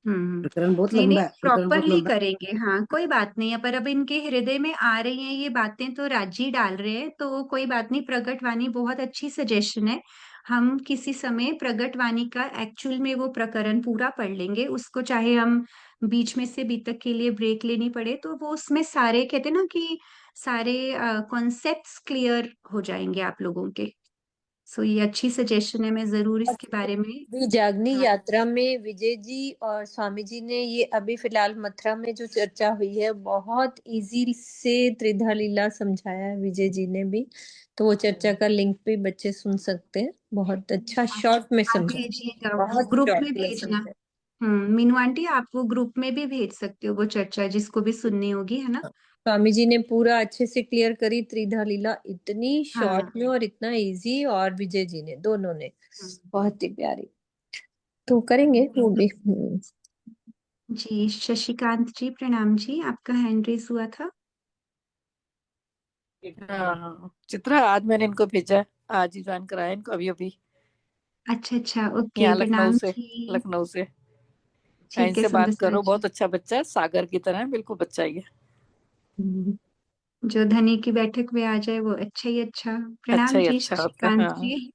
हम्म। प्रकरण बहुत नहीं नहीं, लंबा है, प्रकरण बहुत प्रॉपरली लंबा है। करेंगे, हाँ कोई बात नहीं है, पर अब इनके हृदय में आ रही हैं ये बातें तो राजी डाल रहे हैं, तो कोई बात नहीं। प्रगट वाणी बहुत अच्छी सजेशन है। हम किसी समय प्रगट वाणी का एक्चुअल में वो प्रकरण पूरा पढ़ लेंगे, उसको चाहे हम बीच में से बीतक के लिए ब्रेक लेनी पड़े, तो वो उसमें सारे कहते हैं ना कि सारे कॉन्सेप्ट्स क्लियर हो जाएंगे आप लोगों के। सो ये अच्छी सजेशन है, मैं जरूर इसके बारे में। जागनी हाँ यात्रा में विजय जी और स्वामी जी ने ये अभी फिलहाल मथुरा में जो चर्चा हुई है, बहुत इजी से त्रिधा लीला समझाया है विजय जी ने भी। तो वो चर्चा का लिंक भी बच्चे सुन सकते हैं, बहुत अच्छा शॉर्ट में आप समझा, भेजिएगा, वो बहुत ग्रुप में शॉर्ट में भेजना। समझा। मीनू आंटी, आप वो ग्रुप में भी भेज सकते हो वो चर्चा, जिसको भी सुननी होगी, है ना। स्वामी जी ने पूरा अच्छे से क्लियर करी त्रिधा लीला, इतनी हाँ। शॉर्ट में और इतना इजी, और विजय जी ने, दोनों ने हम्म। बहुत ही प्यारी। तो करेंगे वो भी। जी शशिकांत जी, प्रणाम जी, आपका हैंड रेस हुआ था। हाँ चित्रा, आज मैंने इनको भेजा है, आज ही ज्वाइन कराया इनको, अभी अभी अच्छा अच्छा, ओके, यहाँ लखनऊ प्रणाम से। जी। लखनऊ से। ठीक है इनसे सुंदर बात साथ करो, जी। बहुत अच्छा बच्चा है, सागर की तरह है, बिल्कुल बच्चा ही है। हम्म, जो धनी की बैठक में आ जाए वो अच्छा ही अच्छा। अच्छा प्रणाम ही जी अच्छा होता है, शशिकांत हाँ। जी,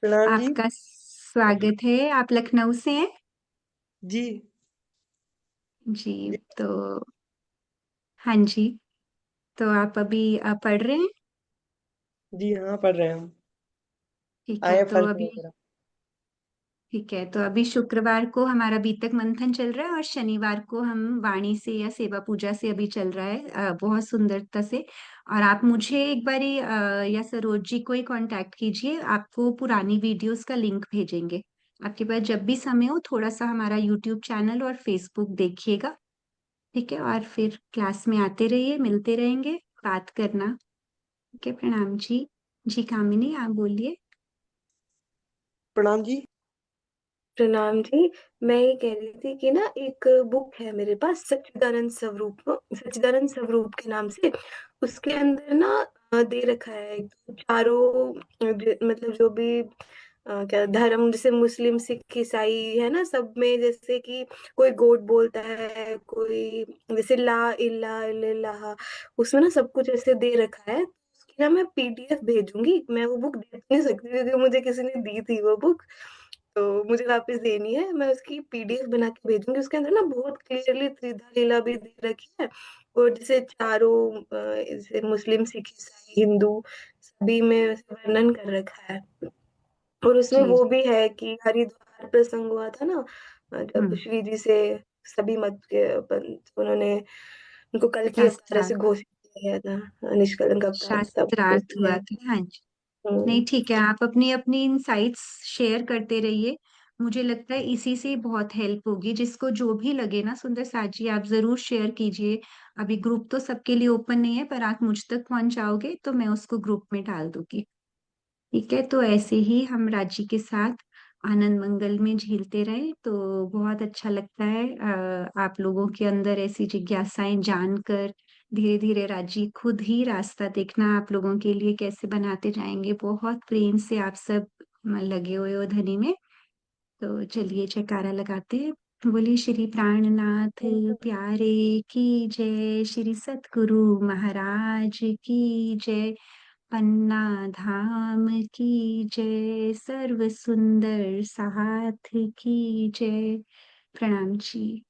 प्रणाम जी। आपका स्वागत है। आप लखनऊ से हैं जी जी? तो हाँ जी, तो आप अभी पढ़ रहे हैं? जी हाँ, पढ़ रहे हैं हम। ठीक है, तो आईएफएल का अभी वगैरह। ठीक है, तो अभी शुक्रवार को हमारा बीतक मंथन चल रहा है, और शनिवार को हम वाणी से या सेवा पूजा से अभी चल रहा है बहुत सुंदरता से। और आप मुझे एक बारी या सरोज जी को ही कांटेक्ट कीजिए, आपको पुरानी वीडियोस का लिंक भेजेंगे। आपके पास जब भी समय हो थोड़ा सा हमारा यूट्यूब चैनल और फेसबुक देखिएगा। ठीक है, और फिर क्लास में आते रहिए, मिलते रहेंगे, बात करना। ठीक है, प्रणाम जी। जी कामिनी, आप बोलिए। प्रणाम जी। प्रणाम जी। मैं ये कह रही थी कि ना एक बुक है मेरे पास, सच्चिदानंद स्वरूप के नाम से। उसके अंदर ना दे रखा है चारों मतलब जो भी क्या धर्म, जैसे मुस्लिम, सिख, ईसाई है ना, सब में जैसे कि कोई गॉड बोलता है, कोई जैसे ला इल्ला इल्लल्लाह, उसमें ना सब कुछ ऐसे दे रखा है। उसकी ना मैं पीडीएफ भेजूंगी। मैं वो बुक दे नहीं सकती क्योंकि मुझे किसी ने दी थी वो बुक, तो मुझे वापस देनी है। मैं उसकी पीडीएफ बना के भेजूंगी। उसके अंदर ना बहुत क्लियरली त्रिधा लीला भी दे रखी है, और जैसे चारों जैसे मुस्लिम, सिख, ईसाई, हिंदू सभी में वैसे वर्णन कर रखा है। और उसमें जी वो भी है कि हरिद्वार प्रसंग हुआ था ना, जब हम्म। श्री जी से सभी मत के उन्होंने उनको कल की अवतार से शास्त्रार्थ घोषित किया गया था, निष्कलंक अवतार, तब शास्त्रार्थ उसमें हुआ था, हाँ जी। नहीं हम्म, ठीक है, आप अपनी अपनी इनसाइट्स शेयर करते रहिए। मुझे लगता है इसी से बहुत हेल्प होगी। जिसको जो भी लगे ना सुंदर साथ जी, आप जरूर शेयर कीजिए। अभी ग्रुप तो सबके लिए ओपन नहीं है, पर आप मुझ तक पहुंचाओगे तो मैं उसको ग्रुप में डाल दूंगी। ठीक है, तो ऐसे ही हम राजी के साथ आनंद मंगल में झीलते रहे तो बहुत अच्छा लगता है। आप लोगों के अंदर ऐसी जिज्ञासाएं जानकर धीरे धीरे राजी खुद ही रास्ता देखना आप लोगों के लिए कैसे बनाते जाएंगे। बहुत प्रेम से आप सब लगे हुए हो धनी में। तो चलिए जयकारा लगाते हैं। बोलिए श्री प्राणनाथ प्यारे की जय, श्री सतगुरु महाराज की जय, पन्ना धाम की जय, सर्व सुंदर साथ की जय। प्रणाम जी।